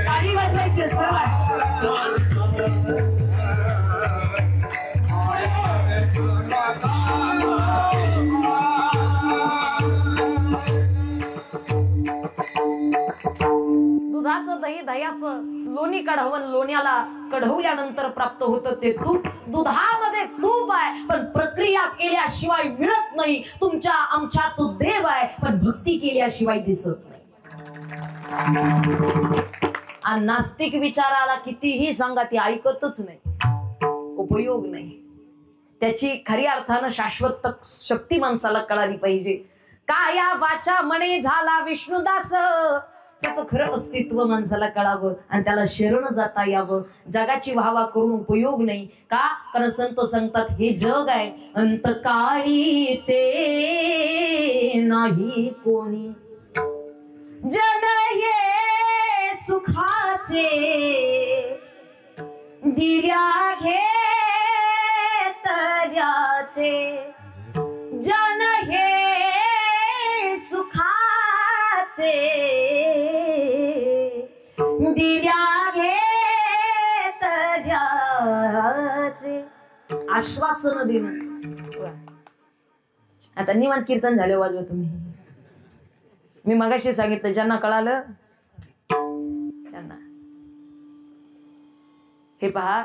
ताली वाजवायची सर्वात. दुधाचं दही दह्याचं लोणी कढवून लोण्याला कढवल्यानंतर प्राप्त होतं ते तूप. दुधामध्ये तूप आहे पण प्रक्रिया केल्याशिवाय मिळत नाही. तुमच्या आमच्यात देव आहे पण भक्ती केल्याशिवाय दिसत नाही. आणि नास्तिक विचाराला कितीही सांगा ते ऐकतच नाही, उपयोग नाही. त्याची खऱ्या अर्थानं शाश्वत शक्ती माणसाला कळाली पाहिजे. काया वाचा मने झाला विष्णुदास, त्याचं खरं अस्तित्व माणसाला कळावं आणि त्याला शरण जाता यावं. जगाची वाहवा करून उपयोग नाही. का? कारण संत सांगतात हे जग आहे अंतकाळीचे नाही कोणी, जन हे सुखाचे दिल्या घे तर्याचे, जन हे सुखाचे दिल्या घे तर्याचे. आश्वासन देणं. आता निवांत कीर्तन झाले वाजवा तुम्ही. मी मगाशी सांगितलं ज्यांना कळालं त्यांना. हे पहा,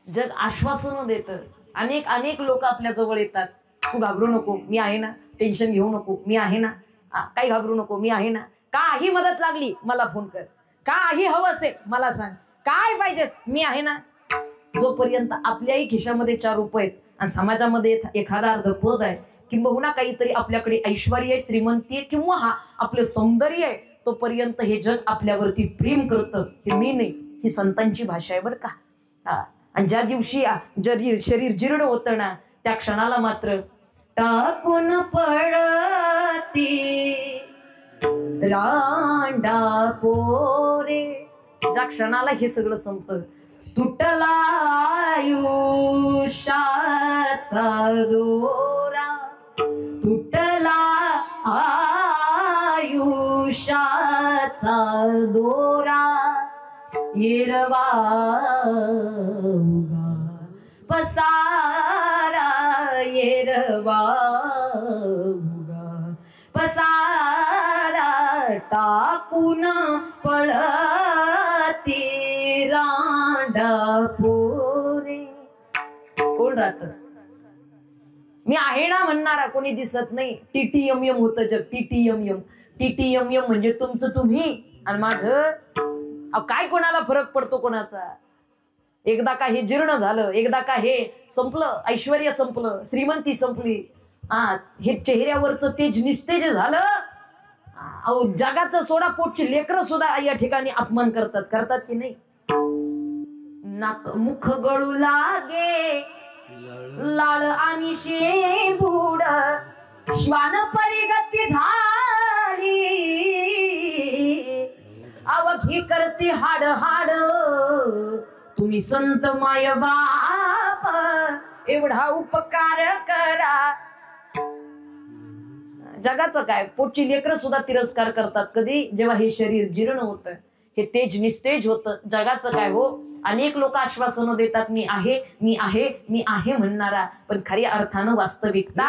जग आश्वासन देतं. अनेक अनेक लोक आपल्या जवळ येतात. तू घाबरू नको, मी आहे ना. टेन्शन घेऊ नको, मी आहे ना. काही घाबरू नको, मी आहे ना. काही मदत लागली मला फोन कर, काही हवं असेल मला सांग, काय पाहिजेस मी आहे ना. जोपर्यंत आपल्याही खिशामध्ये 4 रुपये आहेत आणि समाजामध्ये एखादा अर्ध पद आहे किंबहुना काहीतरी आपल्याकडे ऐश्वर्य आहे, श्रीमंती आहे किंवा हा आपलं सौंदर्य आहे, तोपर्यंत हे जग आपल्यावरती प्रेम करतं. हे मी नाही, ही संतांची भाषा आहे बरं का. आणि ज्या दिवशी शरीर जीर्ण होतं ना त्या क्षणाला मात्र टाकून पडती रांडा पोरे. ज्या क्षणाला हे सगळं संपतं, तुटला आयुष्याचा दोरा, तुटला आयुष्याचा दोरा, येरवा पसारा, येरवा पसारा, टाकून पळती रांडा पोरे. कोण राहत? मी आहे ना म्हणणारा कोणी दिसत नाही. टीटीएमएम होतं जग. टीटीएमएम टीटीएमएम म्हणजे तुमचं तुम्ही आणि माझं. काय कोणाला फरक पडतो कोणाचा? एकदा का हे जीर्ण झालं, एकदा का हे संपलं, ऐश्वर्य संपलं, श्रीमंती संपली, हे चेहऱ्यावरचं तेज निस्तेज झालं. अहो जगाचं सोडा, पोटची लेकरं सुद्धा या ठिकाणी अपमान करतात की नाही. नाक मुख गळू लागे लाळ आणि शेबूड, श्वान परिगती झाली अवघी करते हाड हाड. तुम्ही संत माय बाप एवढा उपकार करा. जगाचं काय, पोटची लेकरं सुद्धा तिरस्कार करतात. कधी? जेव्हा हे शरीर जीर्ण होतं, हे तेज निस्तेज होतं. जगाचं काय हो, अनेक लोक आश्वासनं देतात मी आहे, मी आहे, मी आहे म्हणणारा, पण खऱ्या अर्थानं वास्तविकता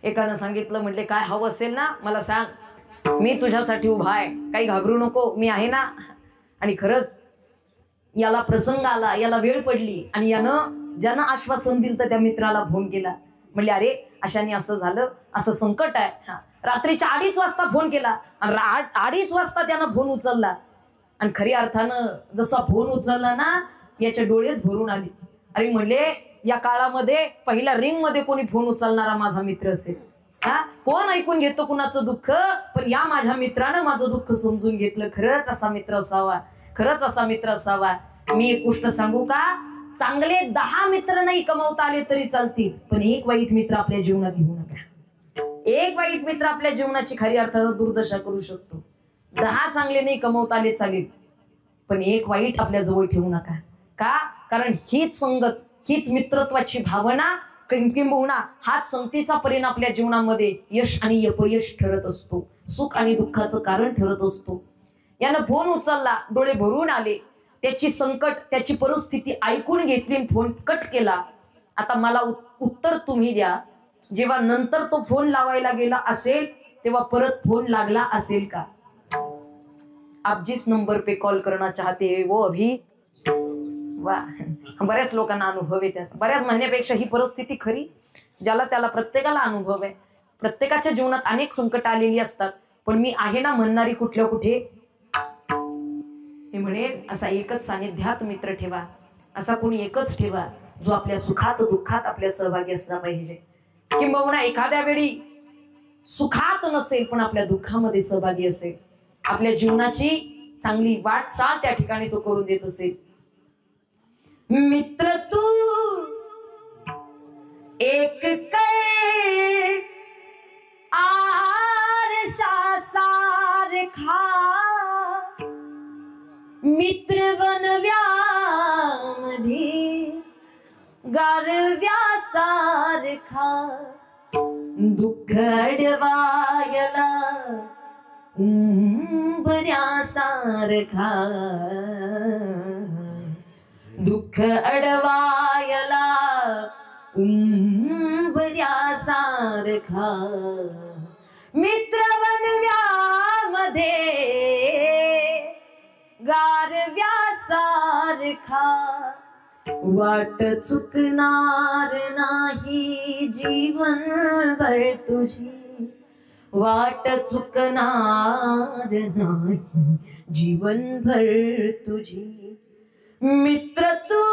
एकानं सांगितलं, म्हटले काय हवं असेल ना मला सांग, मी तुझ्यासाठी उभा आहे, काही घाबरू नको, मी आहे ना. आणि खरंच याला प्रसंग आला, याला वेळ पडली आणि यानं ज्यानं आश्वासन दिलं तर त्या मित्राला फोन केला. म्हणले अरे अशाने असं झालं, असं संकट आहे. रात्रीच्या 2:30 वाजता फोन केला आणि 2:30 वाजता त्यानं फोन उचलला आणि खऱ्या अर्थानं जसा फोन उचलला ना याचे डोळेच भरून आले. अरे म्हणले या काळामध्ये पहिल्या रिंग मध्ये कोणी फोन उचलणारा माझा मित्र असेल. हा, कोण ऐकून घेतो कुणाचं दुःख, पण या माझ्या मित्रानं माझं दुःख समजून घेतलं. खरंच असा मित्र असावा, खरंच असा मित्र असावा. मी एक गोष्ट सांगू का, चांगले 10 मित्र नाही कमवता आले तरी चालतील, पण एक वाईट मित्र आपल्या जीवनात घेऊ नका. एक वाईट मित्र आपल्या जीवनाची खरी अर्थानं दुर्दशा करू शकतो. 10 चांगले नाही कमवता आले चालेल, पण एक वाईट आपल्या जवळ ठेवू नका. का? कारण हीच संगत, हीच मित्रत्वाची भावना, किंबहुना हाच संगतीचा परिणाम आपल्या जीवनामध्ये यश आणि अपयश ठरत असतो, सुख आणि दुःखाचं कारण ठरत असतो. यानं फोन उचलला, डोळे भरून आले, त्याची संकट, त्याची परिस्थिती ऐकून घेतली, फोन कट केला. आता मला उत्तर तुम्ही द्या, जेव्हा नंतर तो फोन लावायला गेला असेल तेव्हा परत फोन लागला असेल का? आप जिस नंबर पे कॉल करना चाहते हैं वो अभी, वाह, बऱ्याच लोकांना अनुभव आहे त्यात. बऱ्याच म्हणण्यापेक्षा ही परिस्थिती खरी, ज्याला त्याला प्रत्येकाला अनुभव आहे. प्रत्येकाच्या जीवनात अनेक संकट आलेली असतात, पण मी आहे ना म्हणणारी कुठल्या कुठे. मी म्हणेन असा एकच सानिध्यात मित्र ठेवा, असा कोणी एकच ठेवा जो आपल्या सुखात दुःखात आपल्या सहभागी असला पाहिजे. किंबहुना एखाद्या वेळी सुखात नसेल पण आपल्या दुःखामध्ये सहभागी असेल, आपल्या जीवनाची चांगली वाटचाल त्या ठिकाणी तो करून देत असेल. मित्र तू एक कर आरशा सारखा, मित्र बनव्यामध्ये गारव्या सारखा, दुःख अडवायला उंबऱ्या सारखा, दुःख अडवायला उंबऱ्या सारखा, मित्र बनव्यामध्ये गारव्या सारखा, वाट चुकणार नाही जीवनभर तुझी, वाट चुकणार नाही जीवनभर तुझी. मित्र तू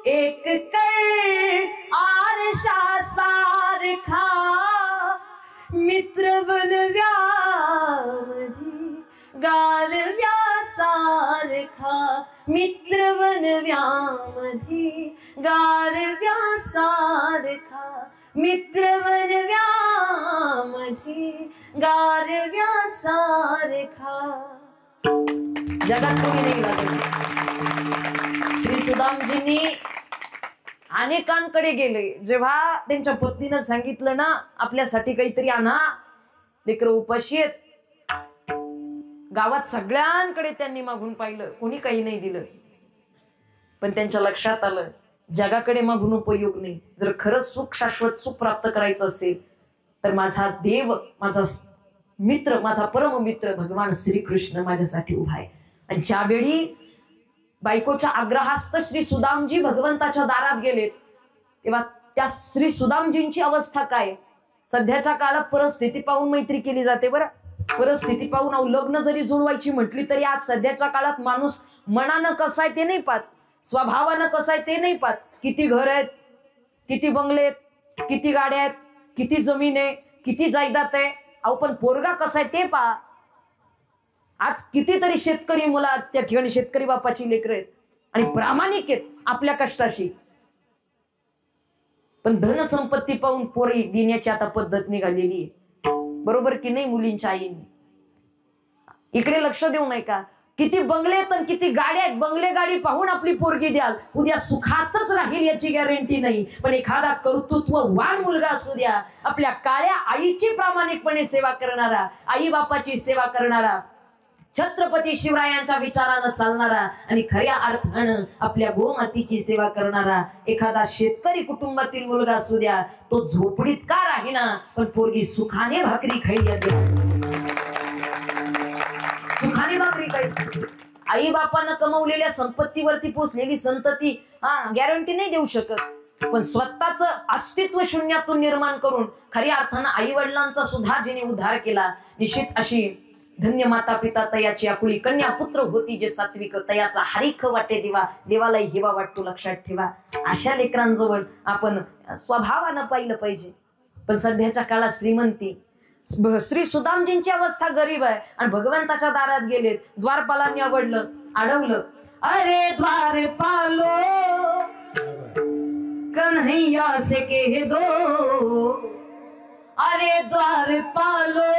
एक कर आरशा सारखा, मित्र बनव्यामध्ये गारव्या सारखा, मित्र बनव्यामध्ये गारव्या सारखा, मित्र बनव्यामध्ये गारव्या सारखा. जगात कोणी नाही लागत. श्री सुदामजींनी अनेकांकडे गेले. जेव्हा त्यांच्या पत्नीनं सांगितलं ना आपल्यासाठी काहीतरी आणा, लेकरं उपाशी आहेत, गावात सगळ्यांकडे त्यांनी मागून पाहिलं, कोणी काही नाही दिलं. पण त्यांच्या लक्षात आलं जगाकडे मागून उपयोग नाही. जर खरंच सुख, शाश्वत सुख प्राप्त करायचं असेल तर माझा देव, माझा मित्र, माझा परम मित्र भगवान श्रीकृष्ण माझ्यासाठी उभा आहे. आणि ज्यावेळी बायकोच्या आग्रहास्त श्री सुदामजी भगवंताच्या दारात गेलेत तेव्हा त्या श्री सुदामजींची अवस्था काय. सध्याच्या काळात परिस्थिती पाहून मैत्री केली जाते बरं, परिस्थिती पाहून लग्न जरी जुळवायची म्हटली तरी आज सध्याच्या काळात माणूस मनानं कसा आहे ते नाही पाहत, स्वभावानं कसं आहे ते नाही पाहत. किती घर आहेत, किती बंगले आहेत, किती गाड्या आहेत, किती जमीन आहे, किती जायदाद आहे, अहो पण पोरगा कसा आहे ते पहा. आज कितीतरी शेतकरी मुला त्या ठिकाणी शेतकरी बापाची लेकरं आहेत आणि प्रामाणिक आहेत आपल्या कष्टाशी, पण धनसंपत्ती पाहून पोरी देण्याची आता पद्धत निघालेली आहे. बरोबर की नाही मुलींच्या आईंनी? इकडे लक्ष देऊ नये का? किती बंगले आहेत, किती गाड्या आहेत, बंगले गाडी पाहून आपली पोरगी द्याल, उद्या सुखातच राहील याची गॅरंटी नाही. पण एखादा कर्तृत्ववान मुलगा असू द्या, आपल्या काळ्या आईची प्रामाणिकपणे सेवा करणारा, आई बापाची सेवा करणारा, छत्रपती शिवरायांच्या विचारानं चालणारा आणि खऱ्या अर्थानं आपल्या गोमातीची सेवा करणारा एखादा शेतकरी कुटुंबातील मुलगा असू द्या, तो झोपडीत का राहीना पण पोरगी सुखाने भाकरी खाईल, सुखाने भाकरी खाईल. आई बापानं कमवलेल्या संपत्तीवरती पोचलेली संतती गॅरंटी नाही देऊ शकत. पण स्वतःच अस्तित्व शून्यातून निर्माण करून खऱ्या अर्थानं आई वडिलांचा सुद्धा जिने उद्धार केला, निश्चित अशी धन्य माता पिता तयाची आकुळी कन्या पुत्र होती जे सात्विक, तयाचा हरिख वाटे देवा, देवालाही हेवा वाटतो लक्षात ठेवा. अशा लेकरांजवळ आपण स्वभावानं पाहिलं पाहिजे. पण सध्याच्या काळात श्रीमंती, श्री सुदामजींची अवस्था गरीब आहे आणि भगवंताच्या दारात गेलेत, द्वारपालांनी अडवलं. अरे द्वारपालो कन्हैया से कह दो, अरे द्वारपालो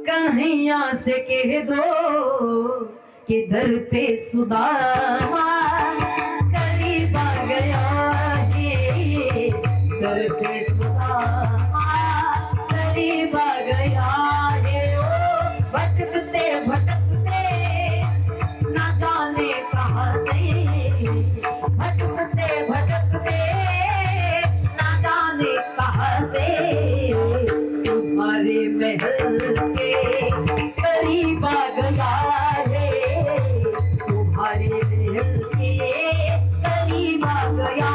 कन्हैया से कह दो कि दर पे सुदामा करीब आ गया है, दर पे सुदामा करीब आ गया है. ओ भटकते भटकते ना जाने कहां से, भटकते भटकते ना जाने कहां से, तुम्हारे महल के करीब आ गया है, तुम्हारे महल के करीब आ गया.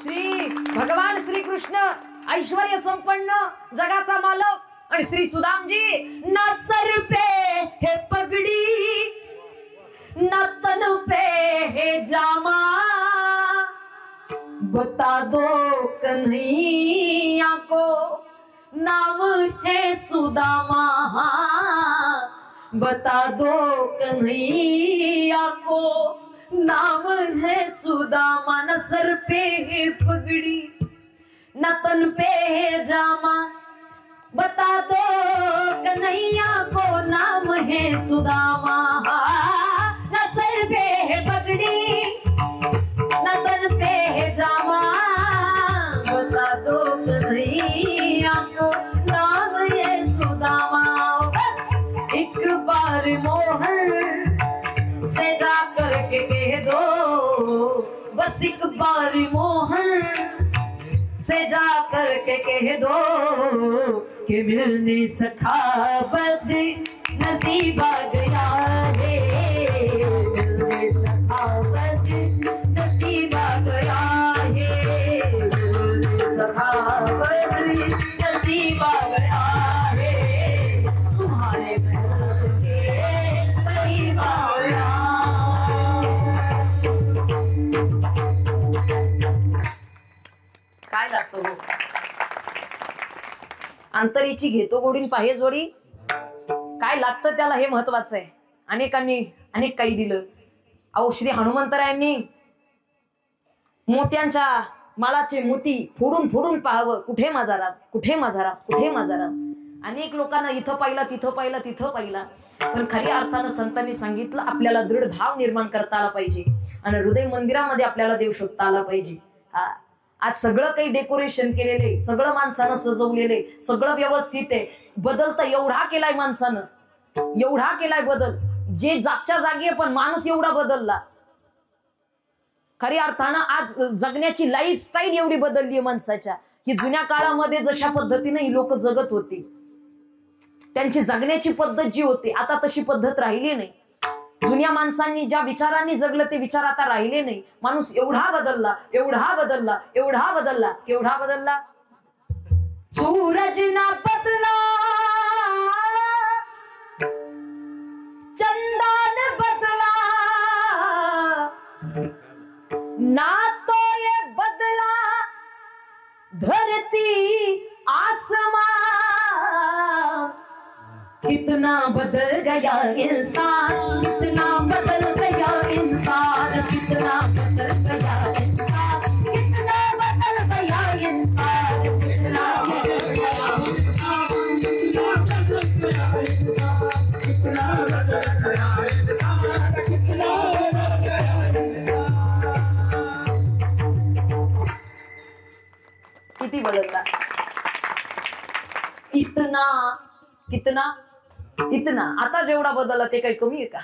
श्री भगवान श्री कृष्ण ऐश्वर्य संपन्न जगाचा मालक आणि श्री सुदामजी ना सर पे है पगड़ी ना तन पे है जामा, बता दो कन्हैया को नाम है सुदामा, बता दो कन्हैया को नाम है सुदामा. न सर पे है पगड़ी न तन पे है जामा, बता दो कन्हैया को नाम है सुदामा. न सर पे है पगड़ी न तन पे है जामा, बता दो कन्हैया को नाम है सुदामा. बस एक बार मोहन से जा करके कह दो, बस एक बार मोहन से जा करके कह दो कि मिलने सखावत नसीब आ गया है, मिलने सखावत नसीब आ गया है, मिलने सखावत नसीब आ गया है, तुम्हारे महल के करीब आ गया. काय लागतो हो? अंतरीची घेतो गोडीन पाहे जोडी, काय लागतं त्याला हे महत्वाचं आहे. अनेकांनी अनेक काही दिलं. अहो श्री हनुमंतरायांनी मोत्यांच्या माळाचे मोती फोडून फोडून पाहावं, कुठे माझा राम, कुठे माझा राम, कुठे माझा राम. अनेक लोकांना इथं पाहिला तिथं पाहिला तिथं पाहिला, पण खऱ्या अर्थानं संतांनी सांगितलं आपल्याला दृढ भाव निर्माण करता आला पाहिजे आणि हृदय मंदिरामध्ये आपल्याला देव शोधता आला पाहिजे. आज सगळं काही डेकोरेशन केलेले, सगळं माणसानं सजवलेले, सगळं व्यवस्थित आहे. बदल तर एवढा केलाय माणसानं, एवढा केलाय बदल, जे जागच्या जागी आहे, पण माणूस एवढा बदलला. खऱ्या अर्थानं आज जगण्याची लाईफस्टाईल एवढी बदलली आहे माणसाच्या, की जुन्या काळामध्ये जशा पद्धतीने ही लोक जगत होती, त्यांची जगण्याची पद्धत जी होती आता तशी पद्धत राहिली नाही. जुन्या माणसांनी ज्या विचारांनी जगलं ते विचार आता राहिले नाही. माणूस एवढा बदलला, एवढा बदलला, एवढा बदलला, केवढा बदलला. सूरज ना बदला, चंदन बदला, ना तो ये बदला धरती आसमान. कितना बदल गया इंसान, कितना बदल गया इंसान, कितना बदल गया इंसान, कितना बदल गया इंसान, कितना बदल गया इंसान, कितना बदल गया इंसान, कितना बदल गया इंसान. किती बदलला. इतना कितना इतना. आता जेवढा बदलला ते काही कमी आहे का?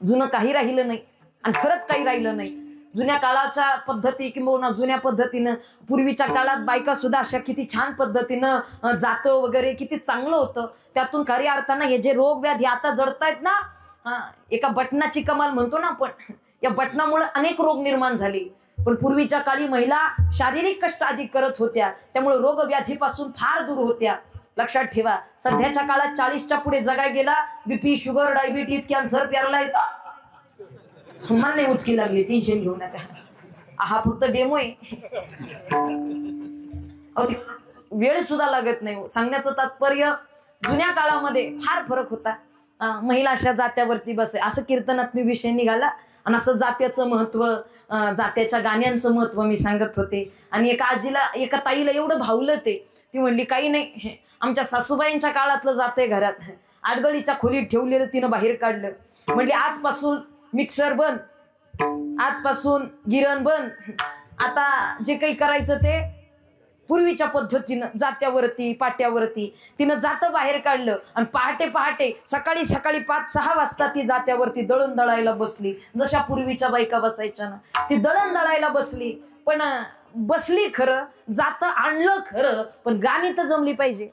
जुनं काही राहिलं नाही आणि खरंच काही राहिलं नाही. जुन्या काळाच्या पद्धती किंवा जुन्या पद्धतीनं पूर्वीच्या काळात बायका सुद्धा अशा किती छान पद्धतीनं जातं वगैरे किती चांगलं होतं. त्यातून खऱ्या अर्थानं हे जे रोग व्याधी आता जडतायत ना, एका बटनाची कमाल म्हणतो ना आपण, या बटनामुळे अनेक रोग निर्माण झाले. पण पूर्वीच्या काळी महिला शारीरिक कष्ट अधिक करत होत्या, त्यामुळे रोग व्याधीपासून फार दूर होत्या. लक्षात ठेवा, सध्याच्या काळात 40च्या पुढे जगाय गेला, BP, sugar, diabetes, cancer, paralyse, मला नाही उचकी लागली, टेन्शन घेऊ नका. हा फक्त डेमो आहे. वेळ सुद्धा लागत नाही. सांगण्याचं तात्पर्य, जुन्या काळामध्ये फार फरक होता. महिला अशा जात्यावरती बसे, असं कीर्तनात मी विषय निघाला आणि असं जात्याचं महत्व, जात्याच्या गाण्यांचं महत्व मी सांगत होते. आणि एका आजीला, एका ताईला एवढं भावलं ते, ती म्हणली काही नाही, आमच्या सासूबाईंच्या काळातलं जाते घरात, आडगळीच्या खोलीत ठेवलेलं तिनं बाहेर काढलं. म्हणली आजपासून मिक्सर बंद, आजपासून गिरण बंद, आता जे काही करायचं ते पूर्वीच्या पद्धतीनं जात्यावरती, पाट्यावरती तिनं जातं बाहेर काढलं. आणि पहाटे पहाटे सकाळी 5-6 वाजता ती जात्यावरती दळण दळायला बसली. जशा पूर्वीच्या बायका बसायच्या ना, ती दळण दळायला बसली. पण बसली खरं, जातं आणलं खरं, पण गाणी तर जमली पाहिजे,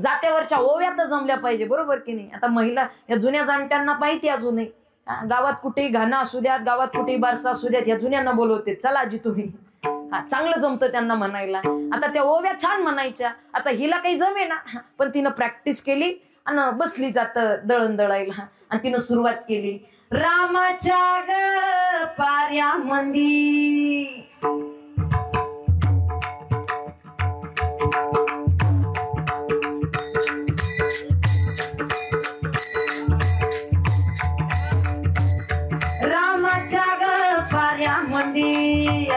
जात्यावरच्या ओव्या तर जमल्या पाहिजे, बरोबर की नाही. आता महिला या जुन्या जाणत्यांना माहिती अजूनही, गावात कुठेही घाणं असू द्यात, गावात कुठेही बारसा असू द्यात, या जुन्यांना बोलवते, चला आजी तुम्ही. चांगलं जमतं त्यांना म्हणायला. आता त्या ओव्या छान म्हणायच्या. आता हिला काही जमे ना, पण तिनं प्रॅक्टिस केली आणि बसली जातं दळण दळायला. आणि तिनं सुरुवात केली, रामाच्या ग पाऱ्या मंदी, रामाच्या ग पाऱ्या मंदी,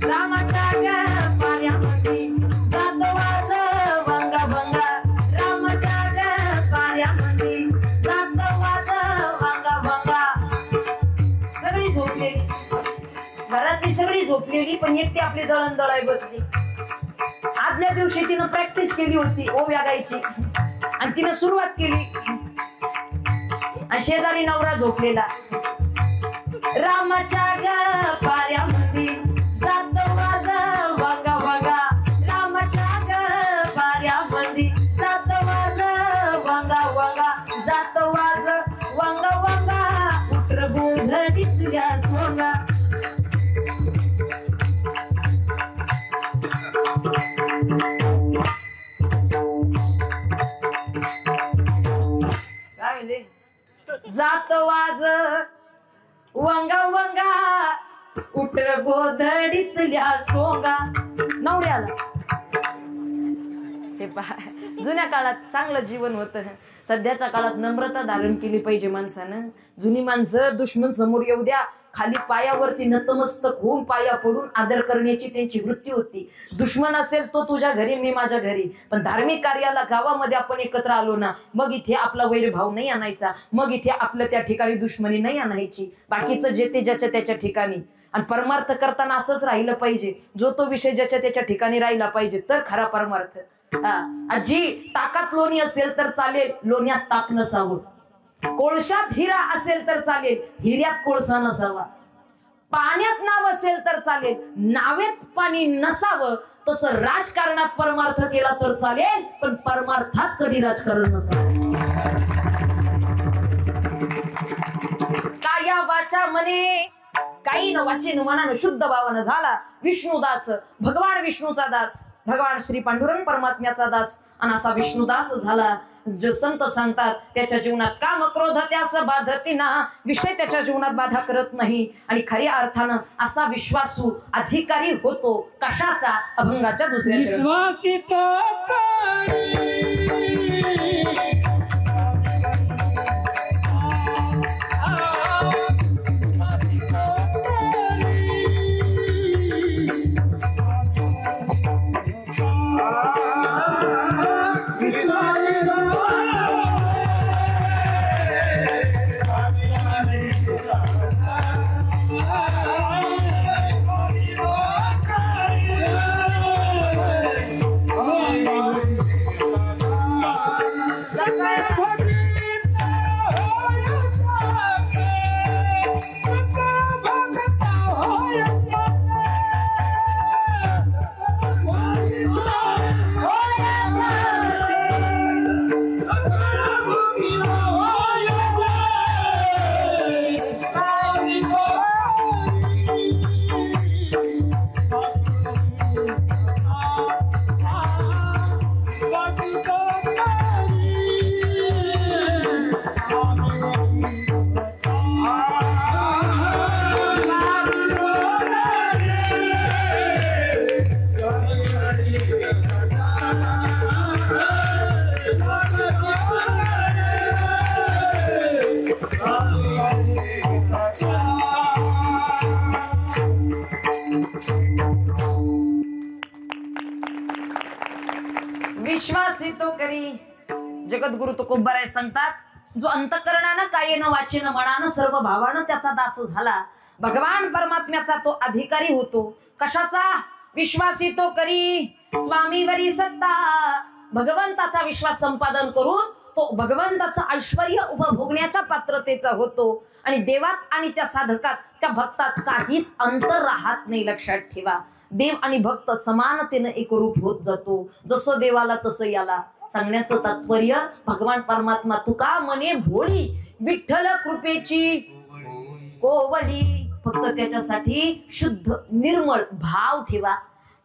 रामाच्या ग पाऱ्यामध्ये जात वाज वंगा भंगा, रामाच्या ग पाऱ्यामध्ये जात वाज वंगा भंगा. सगळी झोपलेली, घरातली सगळी झोपलेली, पण एकटी आपली दळण दळाय बसली. आदल्या दिवशी तिनं प्रॅक्टिस केली होती ओव्या गायची, आणि तिनं सुरुवात केली. शेजारी नवरा झोपलेला, रामाच्या ग पाऱ्यामध्ये जात वाज वंगा भंगा, रामाच्या ग पाऱ्यामध्ये जात वाज वंगा वंगा, जात वाज वंगा वंगा, उठर गोधडी तुझ्या सोंगा. काय म्हणजे, जात वाज वंगा वंगा, उठर गोधडीतल्या सोंगा. नवऱ्याला हे पहा, जुन्या काळात चांगलं जीवन होतं. सध्याच्या काळात नम्रता धारण केली पाहिजे माणसानं. जुनी माणसं दुश्मन समोर येऊ द्या, खाली पायावरती नतमस्तक होऊन पाया पडून आदर करण्याची त्यांची वृत्ती होती. दुश्मन असेल तो तुझ्या घरी, मी माझ्या घरी, पण धार्मिक कार्याला गावामध्ये आपण एकत्र आलो ना, मग इथे आपला वैरभाव नाही आणायचा, मग इथे आपलं त्या ठिकाणी दुश्मनी नाही आणायची. बाकीचं जे ते ज्याच्या त्याच्या ठिकाणी. आणि परमार्थ करताना असंच राहिलं पाहिजे, जो तो विषय ज्याच्या त्याच्या ठिकाणी राहिला पाहिजे, तर खरा परमार्थ. जी ताकात लोणी असेल तर चालेल, लोण्यात ताक नसावं. कोळशात हिरा असेल तर चालेल, हिऱ्यात कोळसा नसावा. पाण्यात नाव असेल तर चालेल, नावेत पाणी नसावं. तसं राजकारणात परमार्थ केला तर चालेल, पण परमार्थात कधी राजकारण नसावं. काया वाचा मने काही न वाचेन मनानं शुद्ध भावानं झाला विष्णुदास, भगवान विष्णूचा दास, भगवान श्री पांडुरंग परमात्म्याचा दास. आणि असा विष्णुदास झाला. जे संत सांगतात त्याच्या जीवनात काम क्रोध त्यास बाधती ना, विषय त्याच्या जीवनात बाधा करत नाही. आणि खऱ्या अर्थानं असा विश्वासू अधिकारी होतो. कशाचा? अभंगाच्या दुसऱ्या विश्वासित विश्वास तो करी जगद्गुरु तुकोबराय सांगतात, जो अंतःकरणानं कायेनं वाचेनं मनानं सर्व भावानं त्याचा दास झाला, भगवान परमात्म्याचा तो अधिकारी होतो. कशाचा? विश्वास तो करी स्वामीवरी सत्ता. भगवंताचा विश्वास संपादन करून तो भगवंताचं ऐश्वर्य उपभोगण्याच्या पात्रतेचा होतो. आणि देवात आणि त्या साधकात त्या भक्तात काहीच अंतर राहत नाही. लक्षात ठेवा, देव आणि भक्त समानतेनं एकरूप होत जातो. जसं देवाला तसं याला. सांगण्याचं तात्पर्य, भगवान परमात्मा तुका मने भोळी, विठ्ठल कृपेची कोवळी. फक्त त्याच्यासाठी शुद्ध निर्मळ भाव ठेवा.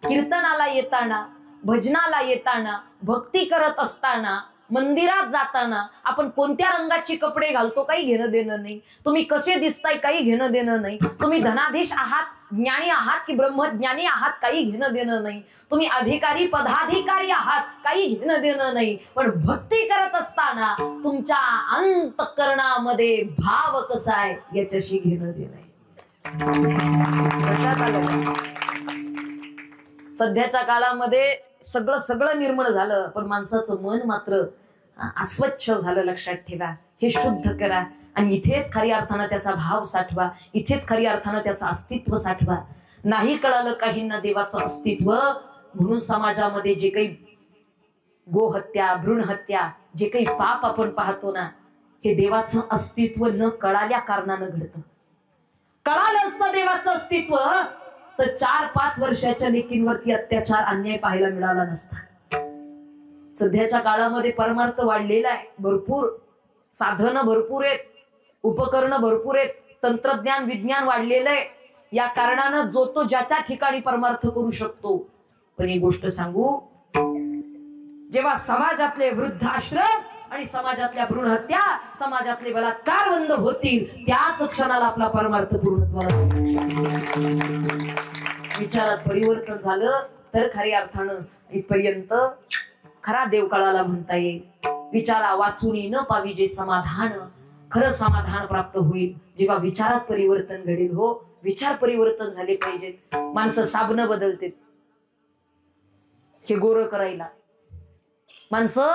कीर्तनाला येताना, भजनाला येताना, भक्ती करत असताना, मंदिरात जाताना आपण कोणत्या रंगाची कपडे घालतो काही घेणं देणं नाही. तुम्ही कसे दिसताय काही घेणं देणं नाही. तुम्ही धनाधीश आहात, ज्ञानी आहात की ब्रह्मज्ञानी आहात काही घेणं देणं नाही. तुम्ही अधिकारी पदाधिकारी आहात काही घेणं देणं नाही. पण भक्ती करत असताना तुमच्या अंतःकरणामध्ये भाव कसा आहे याच्याशी घेणं देणं आहे. सध्याच्या काळामध्ये सगळं निर्मळ झालं, पण माणसाचं मन मात्र अस्वच्छ झालं. लक्षात ठेवा, हे शुद्ध करा आणि इथेच खऱ्या अर्थानं त्याचा भाव साठवा. इथेच खऱ्या अर्थानं त्याचं अस्तित्व साठवा. नाही कळालं काहींना देवाचं अस्तित्व, म्हणून समाजामध्ये जे काही गोहत्या, भ्रूण हत्या, जे काही पाप आपण पाहतो ना, हे देवाचं अस्तित्व न कळाल्या कारणानं घडतं. कळालं असतं देवाचं अस्तित्व तर 4-5 वर्षाच्या लेकींवरती अत्याचार, अन्याय पाहायला मिळाला नसता. सध्याच्या काळामध्ये परमार्थ वाढलेला आहे. भरपूर साधनं भरपूर आहेत, उपकरणं भरपूर आहेत, तंत्रज्ञान विज्ञान वाढलेलं आहे. या कारणानं जो तो ज्याच्या ठिकाणी परमार्थ करू शकतो. पण एक गोष्ट सांगू, जेव्हा समाजातले वृद्धाश्रम आणि समाजातल्या भ्रूण हत्या, समाजातले बलात्कार बंद होतील, त्याच क्षणाला आपला परमार्थ पूर्णत्वाला. विचारात परिवर्तन झालं तर खऱ्या अर्थानं इथपर्यंत खरा देवकाळाला म्हणता येईल. विचारा वाचूनी न पावी जे समाधान, खरं समाधान प्राप्त होईल जेव्हा विचारात परिवर्तन घडेल. हो, विचार परिवर्तन झाले पाहिजेत. माणसं साबण बदलते हे गोरं करायला, माणसं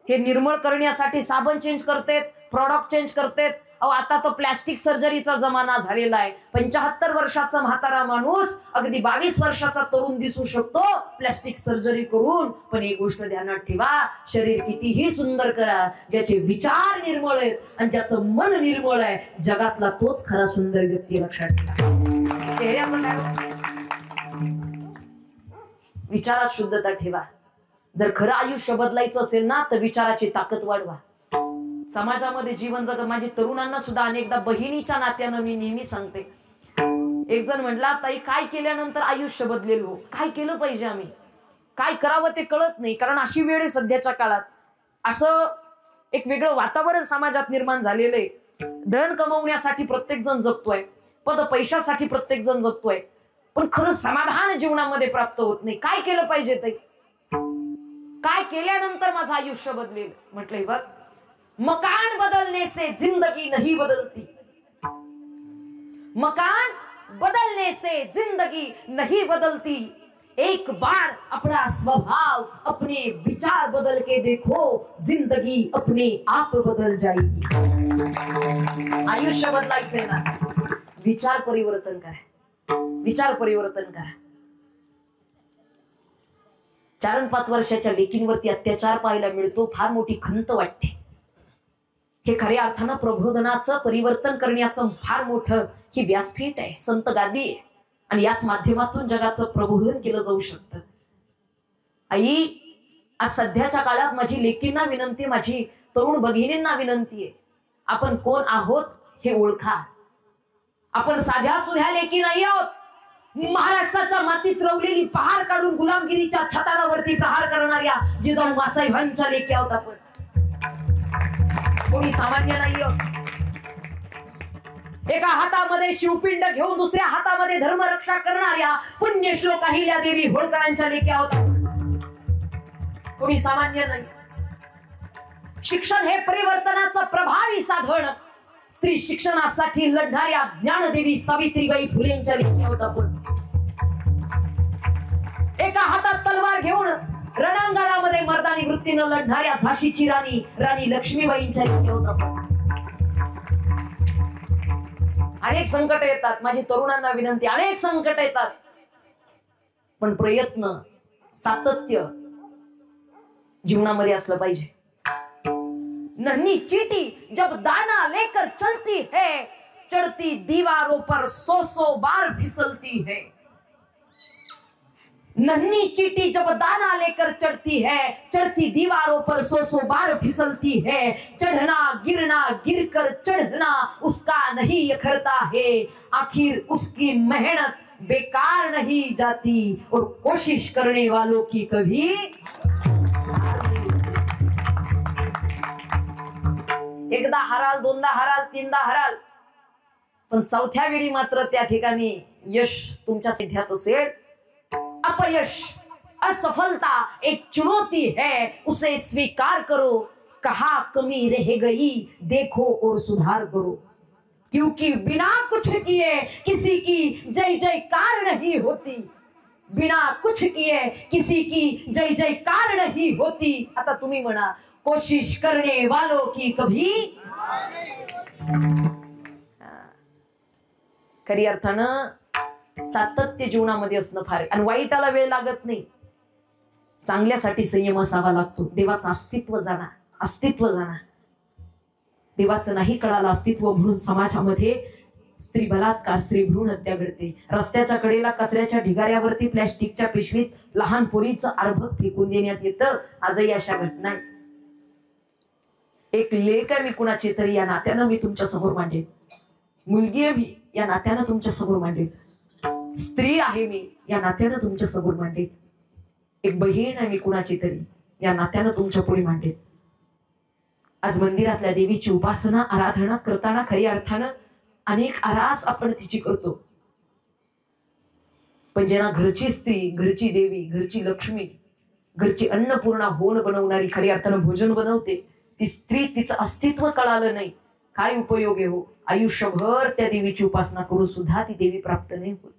हे निर्मळ करण्यासाठी साबण चेंज करतात, प्रॉडक्ट चेंज करतात. अहो, आता तर प्लॅस्टिक सर्जरीचा जमाना झालेला आहे. 75 वर्षाचा म्हातारा माणूस अगदी 22 वर्षाचा तरुण दिसू शकतो प्लॅस्टिक सर्जरी करून. पण एक गोष्ट ध्यानात ठेवा, शरीर कितीही सुंदर करा, ज्याचे विचार निर्मळ आहेत आणि ज्याचं मन निर्मळ आहे, जगातला तोच खरा सुंदर व्यक्ती. लक्षात ठेवा, चेहऱ्याचं काय, विचारात शुद्धता ठेवा. जर खरं आयुष्य बदलायचं असेल ना तर विचाराची ताकद वाढवा. समाजामध्ये जीवन जग. माझी तरुणांना सुद्धा अनेकदा बहिणीच्या नात्यानं मी नेहमी सांगते. एक जण म्हटला, ताई काय केल्यानंतर आयुष्य बदलेल हो? काय केलं पाहिजे, आम्ही काय करावं ते कळत नाही. कारण अशी वेळ आहे सध्याच्या काळात. असं एक वेगळं वातावरण समाजात निर्माण झालेलं आहे. धन कमवण्यासाठी प्रत्येक जण जगतोय, पद पैशासाठी प्रत्येक जण जगतोय, पण खरं समाधान जीवनामध्ये प्राप्त होत नाही. काय केलं पाहिजे ताई? काय केल्यानंतर माझं आयुष्य बदलेल? म्हटलंय बघ, मकान बदलने से जिंदगी नहीं बदलती. मकान बदलने से जिंदगी नहीं बदलती. एक बार अपना स्वभाव, अपने विचार बदल के देखो, जिंदगी अपने आप बदल जाएगी. आयुष्य बदलायचंय ना, विचार परिवर्तन करा. विचार परिवर्तन करा. 4-5 वर्षाच्या लेकींवरती अत्याचार पाहायला मिळतो, फार मोठी खंत वाटते. हे खऱ्या अर्थानं प्रबोधनाचं, परिवर्तन करण्याचं फार मोठं ही व्यासपीठ आहे, संत गादी आहे. आणि याच माध्यमातून जगाचं प्रबोधन केलं जाऊ शकतं. आई, आज सध्याच्या काळात माझी लेकींना विनंती, माझी तरुण भगिनींना विनंती आहे, आपण कोण आहोत हे ओळखा. आपण साध्या सुध्या लेकी नाही आहोत. महाराष्ट्राच्या मातीत रवलेली पहार काढून गुलामगिरीच्या छताडावरती प्रहार करणाऱ्या जिजाऊ मासाहेबांच्या लेकी आहोत आपण. कोणी सामान्य नाहीये. एका हातामध्ये शिवपिंड घेऊन दुसऱ्या हातामध्ये धर्मरक्षा करणाऱ्या पुण्यश्लोक अहिल्यादेवी होळकरांच्या लेख्या होता. कोणी सामान्य नाही. शिक्षण हे परिवर्तनाचं प्रभावी साधन. स्त्री शिक्षणासाठी लढणाऱ्या ज्ञानदेवी सावित्रीबाई फुलेंच्या लेख्या होता. पण एका हातात तलवार घेऊन रणांगणामध्ये मर्दानी वृत्तीनं लढणाऱ्या झाशीची राणी राणी लक्ष्मीबाईंच्या लेख्या होता. अनेक संकट येतात. माझी तरुणांना विनंती, अनेक संकट येतात, पण प्रयत्न, सातत्य जीवनामध्ये असलं पाहिजे. नन्ही चीटी जब दाना लेकर चलती है, चढ़ती दीवारों पर 100 बार फिसलती है. नन्ही चीटी जब दाना लेकर चढ़ती है, चढ़ती दीवारों पर 100 बार फिसलती है. चढ़ना गिरना गिरकर चढ़ना उसका नहीं अखरता है. आखिर उसकी मेहनत बेकार नहीं जाती और कोशिश करने वालों की कभी. एकदा हराल, दोनदा हराल, तीनदा हराल, पण चौथ्या वेळी मात्र त्या ठिकाणी यश तुमच्या सिद्ध्यात असेल. अपयश, असफलता एक चुनौती है, उसे स्वीकार करो. कहा कमी रह गई, देखो और सुधार करो. क्योंकि बिना कुछ किए किसी की जय जयकार नहीं होती. बिना कुछ किए किसी की जय जयकार नहीं होती. आता तुम्ही म्हणा, कोशिश करने वालों की कभी. खरी अर्थानं सातत्य जीवनामध्ये असणं फार, आणि वाईटाला वेळ लागत नाही. चांगल्यासाठी संयम असावा लागतो. देवाचं अस्तित्व जाणार, अस्तित्व जाणार. देवाचं नाही कळालं अस्तित्व म्हणून समाजामध्ये स्त्री बलात्कार, स्त्री भ्रूण हत्या घडते. रस्त्याच्या कडेला कचऱ्याच्या ढिगाऱ्यावरती प्लॅस्टिकच्या पिशवीत लहान पोरीचं अर्भक फेकून देण्यात येतं. आजही अशा घटना आहेत. एक लेख आहे मी कुणाची तरी, या नात्यानं मी तुमच्या समोर मांडेल. मुलगी आहे मी, या नात्यानं तुमच्या समोर मांडेल. स्त्री आहे मी, या नात्यानं तुमच्या समोर मांडेल. एक बहीण आहे मी कुणाची तरी, या नात्यानं तुमच्या पुढे मांडेल. आज मंदिरातल्या देवीची उपासना, आराधना करताना खरी अर्थानं अनेक आरास आपण तिची करतो. पण ज्यांना घरची स्त्री, घरची देवी, घरची लक्ष्मी, घरची अन्नपूर्णा होऊन बनवणारी खरी अर्थानं भोजन बनवते, ती स्त्री, तिचं अस्तित्व कळालं नाही, काय उपयोग आहे हो. आयुष्यभर त्या देवीची उपासना करून सुद्धा ती देवी प्राप्त नाही होत.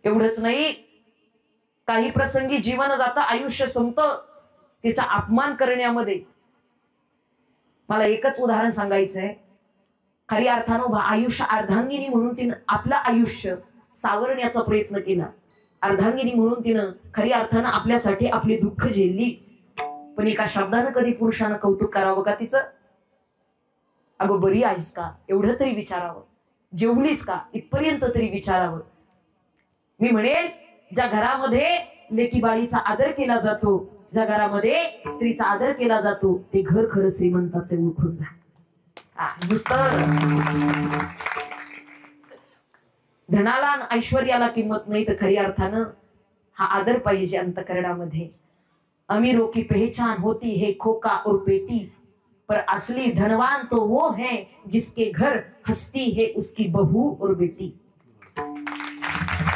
एवढंच नाही, काही प्रसंगी जीवन जातं, आयुष्य संपतं तिचा अपमान करण्यामध्ये. मला एकच उदाहरण सांगायचंय. खरी अर्थानं आयुष्य अर्धांगिनी म्हणून तिनं आपलं आयुष्य सावरण्याचा प्रयत्न केला. अर्धांगिनी म्हणून तिनं खरी अर्थानं आपल्यासाठी आपली दुःख झेलली. पण एका शब्दानं कधी पुरुषानं कौतुक करावं का तिचं? अगं बरी आहेस का, एवढं तरी विचारावं. जेवलीस का, इथपर्यंत तरी विचारावं. मी म्हणेल, ज्या घरामध्ये लेकी बाळीचा आदर केला जातो, ज्या घरामध्ये स्त्रीचा आदर केला जातो, ते घर खरं श्रीमंताचे ओळखून जा. नुसतं धनाला आणि ऐश्वर्याला किंमत नाही, तर खरी अर्थानं हा आदर पाहिजे अंतकरणामध्ये. अमीरों की पहचान होती है खोका और पेटी, पर असली धनवान तो वो है जिसके घर हस्ती है उसकी बहू और बेटी.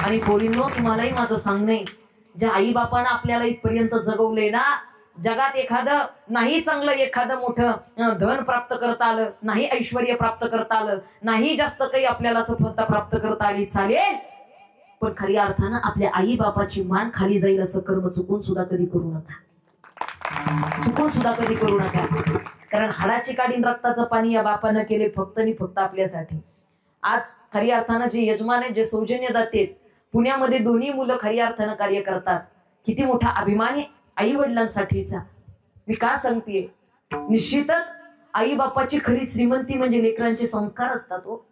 आणि पोरींनो, तुम्हालाही माझं सांगणे, ज्या आई बापानं आपल्याला इथपर्यंत जगवले ना, जगात एखादं नाही चांगलं, एखादं मोठं धन प्राप्त करता आलं नाही, ऐश्वर्य प्राप्त करता आलं नाही, जास्त काही आपल्याला सफलता प्राप्त करता आली चालेल, पण खरी अर्थानं आपल्या आई बापाची मान खाली जाईल असं कर्म चुकून सुद्धा कधी करू नका. चुकून सुद्धा कधी करू नका. कारण हाडाची काढीन रक्ताचं पाणी या बापानं केले फक्त आणि फक्त आपल्यासाठी. आज खरी अर्थानं जे यजमान आहेत, जे सौजन्य दातेत, पुण्यामध्ये दोन्ही मुलं खरी अर्थानं कार्य करतात. किती मोठा अभिमान आहे आई वडिलांसाठीचा. मी का सांगतेय, निश्चितच आई बापाची खरी श्रीमंती म्हणजे लेकरांचे संस्कार असतात हो.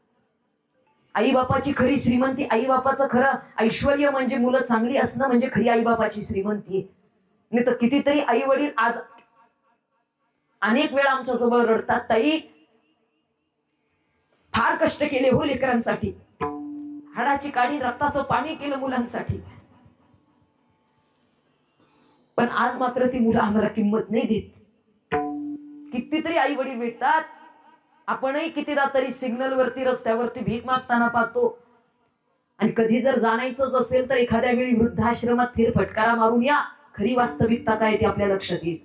आई बापाची खरी श्रीमंती, आई बापाचं खरं ऐश्वर्य म्हणजे मुलं चांगली असणं म्हणजे खरी आई बापाची श्रीमंती आहे. नाही तर कितीतरी आई वडील आज अनेक वेळा आमच्या जवळ रडतात, ताई फार कष्ट केले हो लेकरांसाठी, हाडाची काढी रक्ताचं पाणी केलं मुलांसाठी, पण आज मात्र ती मुलं आम्हाला किंमत नाही देत. कितीतरी आई वडील भेटतात, आपणही कितीदा तरी सिग्नल वरती रस्त्यावरती भीक मागताना पाहतो. आणि कधी जर जाणायचंच असेल तर एखाद्या वेळी वृद्धाश्रमात फेरफटकारा मारून या, खरी वास्तविकता काय ती आपल्या लक्षात येईल.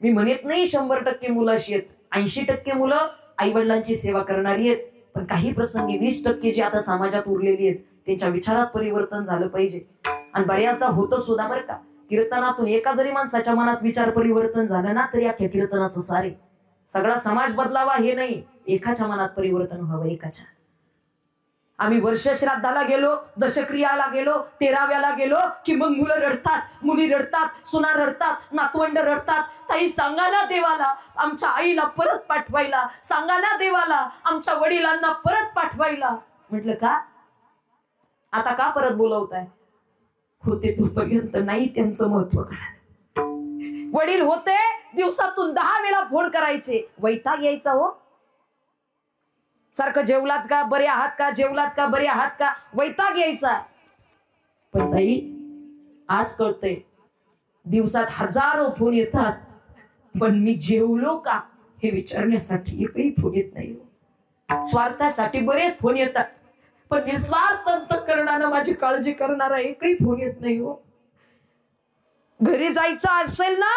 मी म्हणत नाही 100% मुलं अशी आहेत, 80% मुलं आई वडिलांची सेवा करणारी आहेत, पण काही प्रसंगी 20% जी आता समाजात उरलेली आहेत त्यांच्या विचारात परिवर्तन झालं पाहिजे. आणि बऱ्याचदा होतं सुद्धा बरं का. कीर्तनातून एका जरी माणसाच्या मनात विचार परिवर्तन झालं ना तरी अख्ख्या कीर्तनाचं सारे. सगळा समाज बदलावा हे नाही, एकाच्या मनात परिवर्तन व्हावं, एकाच्या. आम्ही वर्ष श्राद्धाला गेलो, दशक्रियाला गेलो, 13व्याला गेलो की मग मुलं रडतात, मुली रडतात, सुना रडतात, नातवंड रडतात. ताई सांगा ना देवाला आमच्या आईला परत पाठवायला, सांगा ना देवाला आमच्या वडिलांना परत पाठवायला. म्हटलं का आता का परत बोलवताय? होते तोपर्यंत नाही त्यांचं महत्व कळालं. वडील होते, दिवसातून 10 वेळा फोन करायचे, वैताग यायचा हो. सारखं जेवलात का, बरे आहात का, जेवलात का, बरे आहात का, वैताग यायचा. पण ताई आज कळतंय, दिवसात हजारो फोन येतात, पण मी जेवलो का हे विचारण्यासाठी एकही फोन येत नाही. स्वार्थासाठी बरेच फोन येतात, पण निस्वार्थ अंतःकरणानं माझी काळजी करणारा एकही फोन येत नाही हो. घरी जायचं असेल ना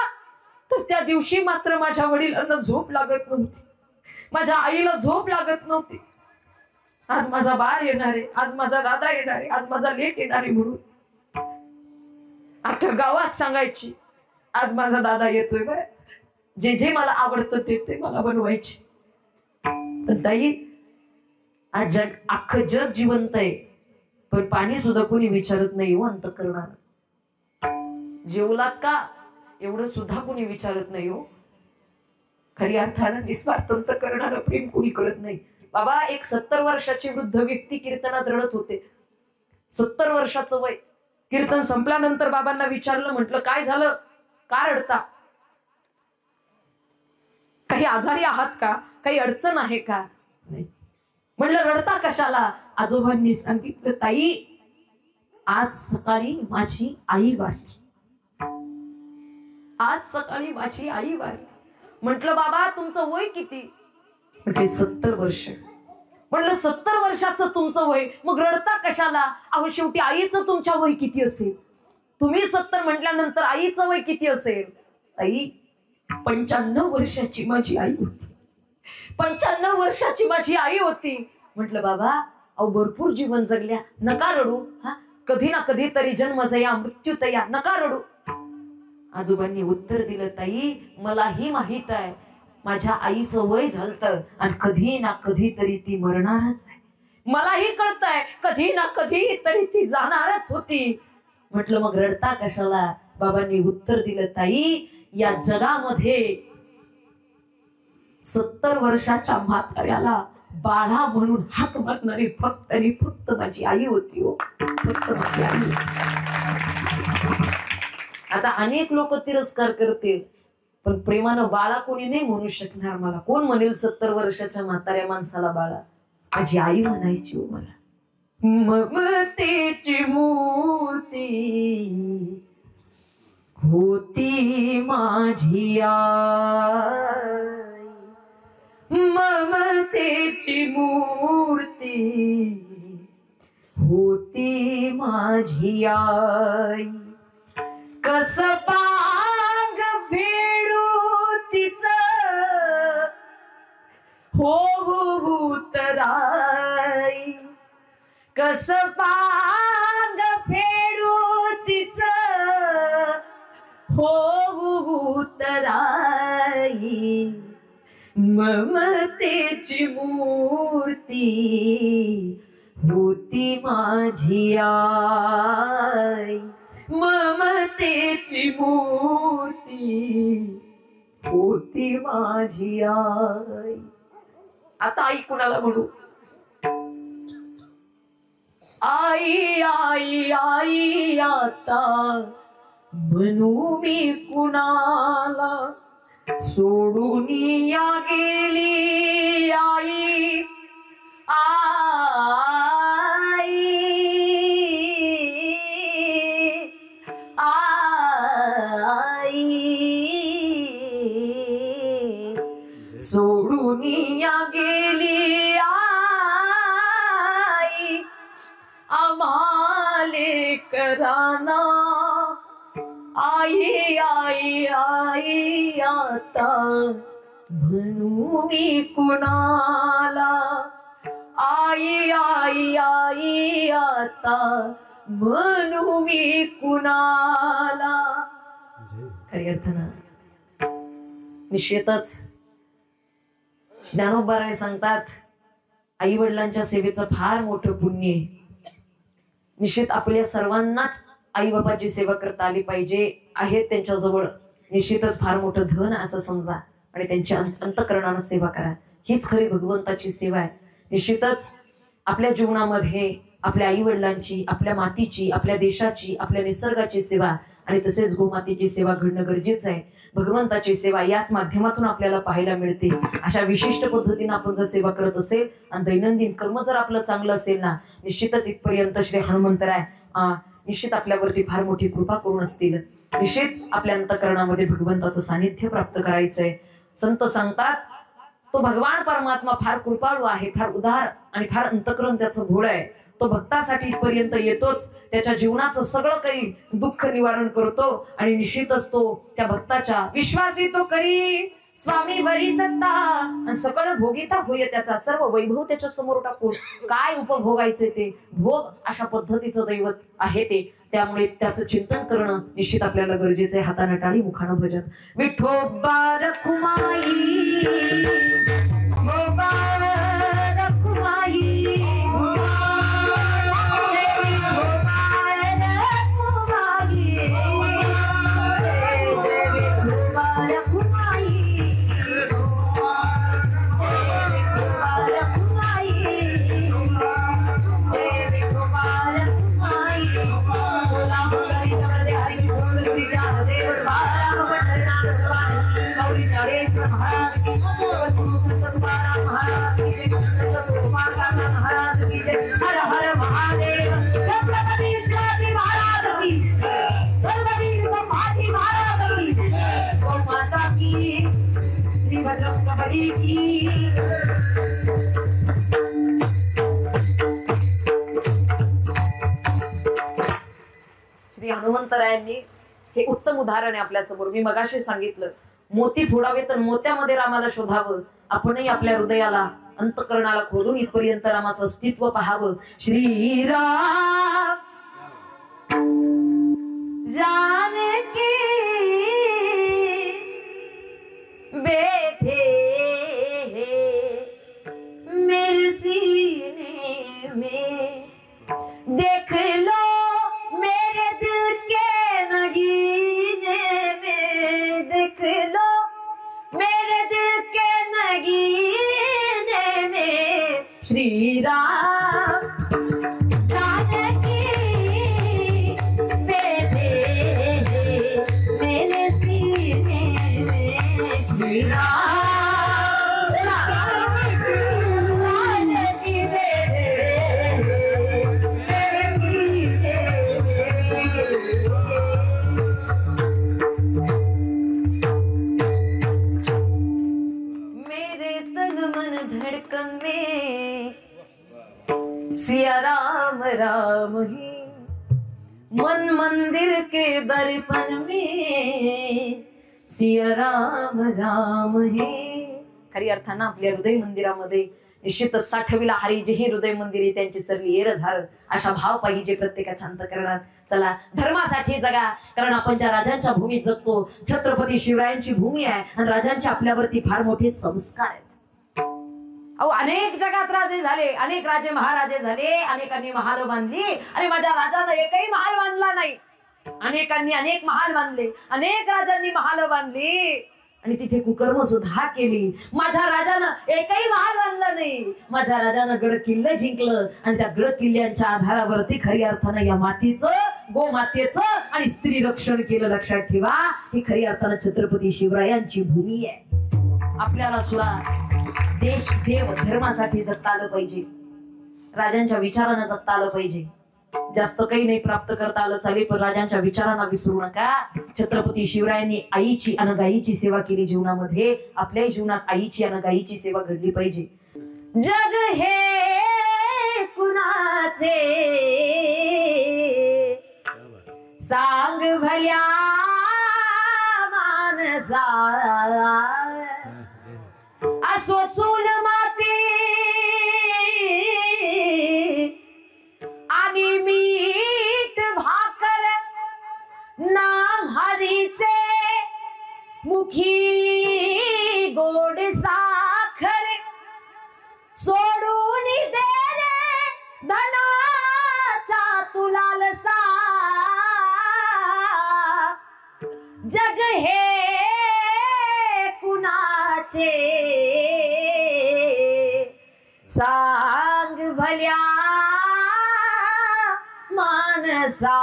तर त्या दिवशी मात्र माझ्या वडिलांना झोप लागत नव्हती, माझ्या आईला झोप लागत नव्हती. आज माझा बाळ येणार आहे, आज माझा दादा येणार आहे, आज माझा लेक येणार आहे म्हणून अख्ख्या गावात सांगायची आज माझा दादा येतोय बरं. जे जे मला आवडतं ते मला बनवायचे. पण ताई आज जग, अख्खं जग जिवंत आहे, पण पाणी सुद्धा कोणी विचारत नाही हो अंतःकरणानं. जेवलात का एवढं सुद्धा कोणी विचारत नाही हो. खरी अर्थानं निस्वार्थ अंतःकरणानं प्रेम कोणी करत नाही. बाबा एक 70 वर्षाची वृद्ध व्यक्ती कीर्तनात रडत होते. 70 वर्षाचं वय. कीर्तन संपल्यानंतर बाबांना विचारलं, म्हटलं काय झालं, का रडता, काही आजारी आहात का, काही अडचण आहे का? नाही. म्हणलं रडता कशाला? आजोबांनी सांगितलं, ताई आज सकाळी माझी आई वारली, आज सकाळी माझी आई वारली. म्हटलं बाबा तुमचं वय किती? म्हटले 70 वर्ष. म्हटलं 70 वर्षाचं तुमचं वय, मग रडता कशाला? अहो शेवटी आईचं तुमच्या वय किती असेल? तुम्ही 70 म्हटल्यानंतर आईचं वय किती असेल? ताई 95 वर्षाची माझी आई होती, 95 वर्षाची माझी आई होती. म्हटलं बाबा अहो भरपूर जीवन जगल्या, नका रडू. हा कधी ना कधी तरी जन्म जया मृत्यू तया, नका रडू. आजोबांनी उत्तर दिलं, ताई मलाही माहित आहे माझ्या आईचं वय झालं आणि कधी ना कधी तरी ती मरणारच आहे. मलाही कळतंय कधी ना कधी तरी ती जाणारच होती. म्हटलं मग रडता कशाला? बाबांनी उत्तर दिलं, ताई या जगामध्ये 70 वर्षाच्या म्हाताऱ्याला बाळा म्हणून हाक मारणारी फक्त आणि फक्त माझी आई होती हो, फक्त माझी आई. आता अनेक लोक तिरस्कार करतील, पण प्रेमानं बाळा कोणी नाही म्हणू शकणार मला. कोण म्हणेल 70 वर्षाच्या म्हाताऱ्या माणसाला बाळा? माझी आई म्हणायची हो मला. ममतेची मूर्ती होती माझी आई, ममतेची मूर्ती होती माझी आई. कस पांग फेडू तिचं होऊ तराई, कस पांग फेडू तिचं होऊ तराई. ममतेची मूर्ती होती माझी आई, ममतेची मूर्ती होती माझी आई. आता आई कुणाला म्हणू? आई आई आई आता म्हणू मी कुणाला? सोडून या गेली आई, आई आई. सो सोडून या गेली आई आम्हाले कराना आई आई आई आता म्हणू मी कुणाला आई आई आई आता म्हणू मी कुणाला. खरी अर्थानं निश्चितच ज्ञानोबा सांगतात आई वडिलांच्या सेवेचं फार मोठं पुण्य आहे. निश्चित आपल्या सर्वांनाच आई बाबाची सेवा करता आली पाहिजे. आहेत त्यांच्याजवळ निश्चितच फार मोठं धन असं समजा आणि त्यांच्या अंतःकरणानं सेवा करा. हीच खरी भगवंताची सेवा आहे. निश्चितच आपल्या जीवनामध्ये आपल्या आई वडिलांची, आपल्या मातीची, आपल्या देशाची, आपल्या निसर्गाची सेवा आणि तसेच गोमातेची सेवा घडणं गरजेचं आहे. भगवंताची सेवा याच माध्यमातून आपल्याला पाहायला मिळते. अशा विशिष्ट पद्धतीने आपण जर सेवा करत असेल आणि दैनंदिन कर्म जर आपलं चांगलं असेल ना, निश्चितच इथपर्यंत श्री हनुमंतराय निश्चित आपल्यावरती फार मोठी कृपा करून असतील. निश्चित आपल्या अंतःकरणामध्ये भगवंताचं सानिध्य प्राप्त करायचंय. संत सांगतात तो भगवान परमात्मा फार कृपाळू आहे, फार उदार आणि फार अंतःकरण त्याचं भोळ आहे. तो भक्तासाठी इथपर्यंत येतोच, त्याच्या जीवनाचं सगळं काही दुःख निवारण करतो आणि निश्चितच तो त्या भक्ताच्या विश्वासी तो करी स्वामी बरी सत्ता आणि सकळ भोगिता होय त्याचा. सर्व वैभव त्याच्या समोर टाकून काय उपभोगायचे ते भोग अशा पद्धतीचं दैवत आहे ते. त्यामुळे त्याचं चिंतन करणं निश्चित आपल्याला गरजेचं आहे. हातानं टाळी मुखानं भजन. विठोबा रखुमाई हर हर महादेव. छत्रपती शिवाजी महाराज की, सर्ववीर संभाजी महाराज की, गौ माता की, श्री बजरंगबली की. श्री हनुमंतरायांनी हे उत्तम उदाहरण आहे आपल्या समोर. मी मगाशी सांगितलं मोती फोडावे तर मोत्यामध्ये रामाला शोधावं. आपणही आपल्या हृदयाला अंतःकरणाला खोदून इथपर्यंत रामाचं अस्तित्व पाहावं. श्रीराम जानकी बैठे मेरे सीने में, देख लो मेरे दिल के नगीने में, देख लो मेरे दिल के नगीने में. श्री राम जानकी बैठे मेरे सीने में. श्री राम जानकी बैठे मेरे सीने में. मेरे तन मन धड़कन में सिया राम राम ही, मन मंदिर के दर्पण में सिया राम राम ही. खरी अर्थानं आपल्या हृदय मंदिरामध्ये निश्चितच साठविला हरी जेही हृदय मंदिरी त्यांची सर्वी येर झार अशा भाव पाहिजे प्रत्येकाच्या अंतःकरणात. चला धर्मासाठी जगा, कारण आपण ज्या राजांच्या भूमीत जगतो, छत्रपती शिवरायांची भूमी आहे आणि राजांचे आपल्यावरती फार मोठे संस्कार आहेत. अहो अनेक जगात राजे झाले, अनेक राजे महाराजे झाले, अनेकांनी महाल बांधली आणि माझ्या राजानं एकही महाल बांधला नाही. अनेकांनी अनेक महाल बांधले, अनेक राजांनी महाल बांधली आणि तिथे कुकर्म सुद्धा केली. माझ्या राजानं एकही महाल बांधला नाही. माझ्या राजानं गड किल्ले जिंकलं आणि त्या गड किल्ल्यांच्या आधारावरती खरी अर्थानं या मातीचं, गोमातेचं आणि स्त्री रक्षण केलं. लक्षात ठेवा, ही खरी अर्थानं छत्रपती शिवरायांची भूमी आहे. आपल्याला सुद्धा देश देव धर्मासाठी जगता आलं पाहिजे, राजांच्या विचारानं जगता आलं पाहिजे. जास्त काही नाही प्राप्त करता आलं चालेल, पण राजांच्या विचारांना विसरू नका. छत्रपती शिवरायांनी आईची आणि गायीची सेवा केली जीवनामध्ये. आपल्याही जीवनात आईची आणि गायीची सेवा घडली पाहिजे. जग हे कुणाचे सांग भल्या मानसा, असो चूल माती आणि मीठ भाकर, नाम हरीचे मुखी गोड साखर, सोडून दे रे धनाचा तुला लसा. जग हे कुणाचे सांग भल्या मानसा.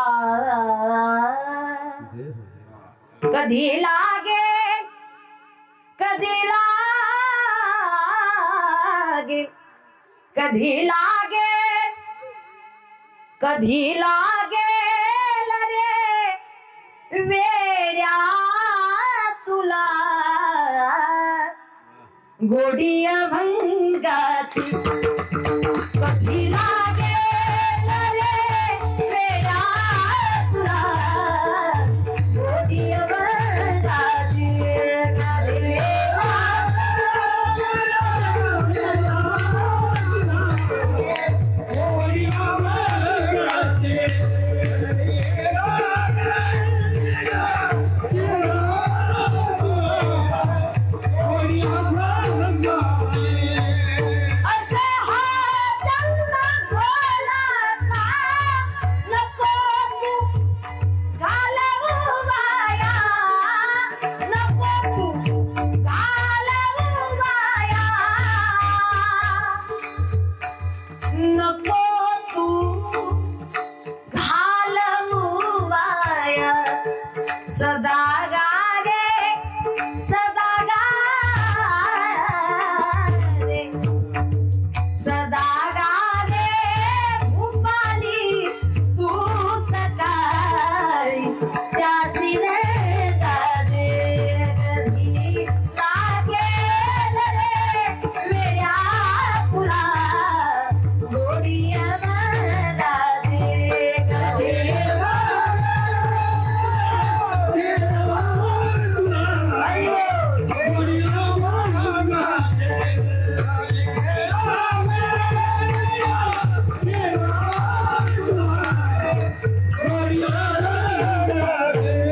कधी लागे कधी लागे कधी लागे कधी लागेल रे वेड्या तुला गोडी अभंगाची. कधी लागेल रे वेड्या तुला गोडी अभंगाची. सदा गागे सदा गागे सदा गागे भूपाली तू सकाळी त्याची रे गाजे. कधी लागेल रे वेड्या तुला गोडी अभंगाची. कधी Yeah.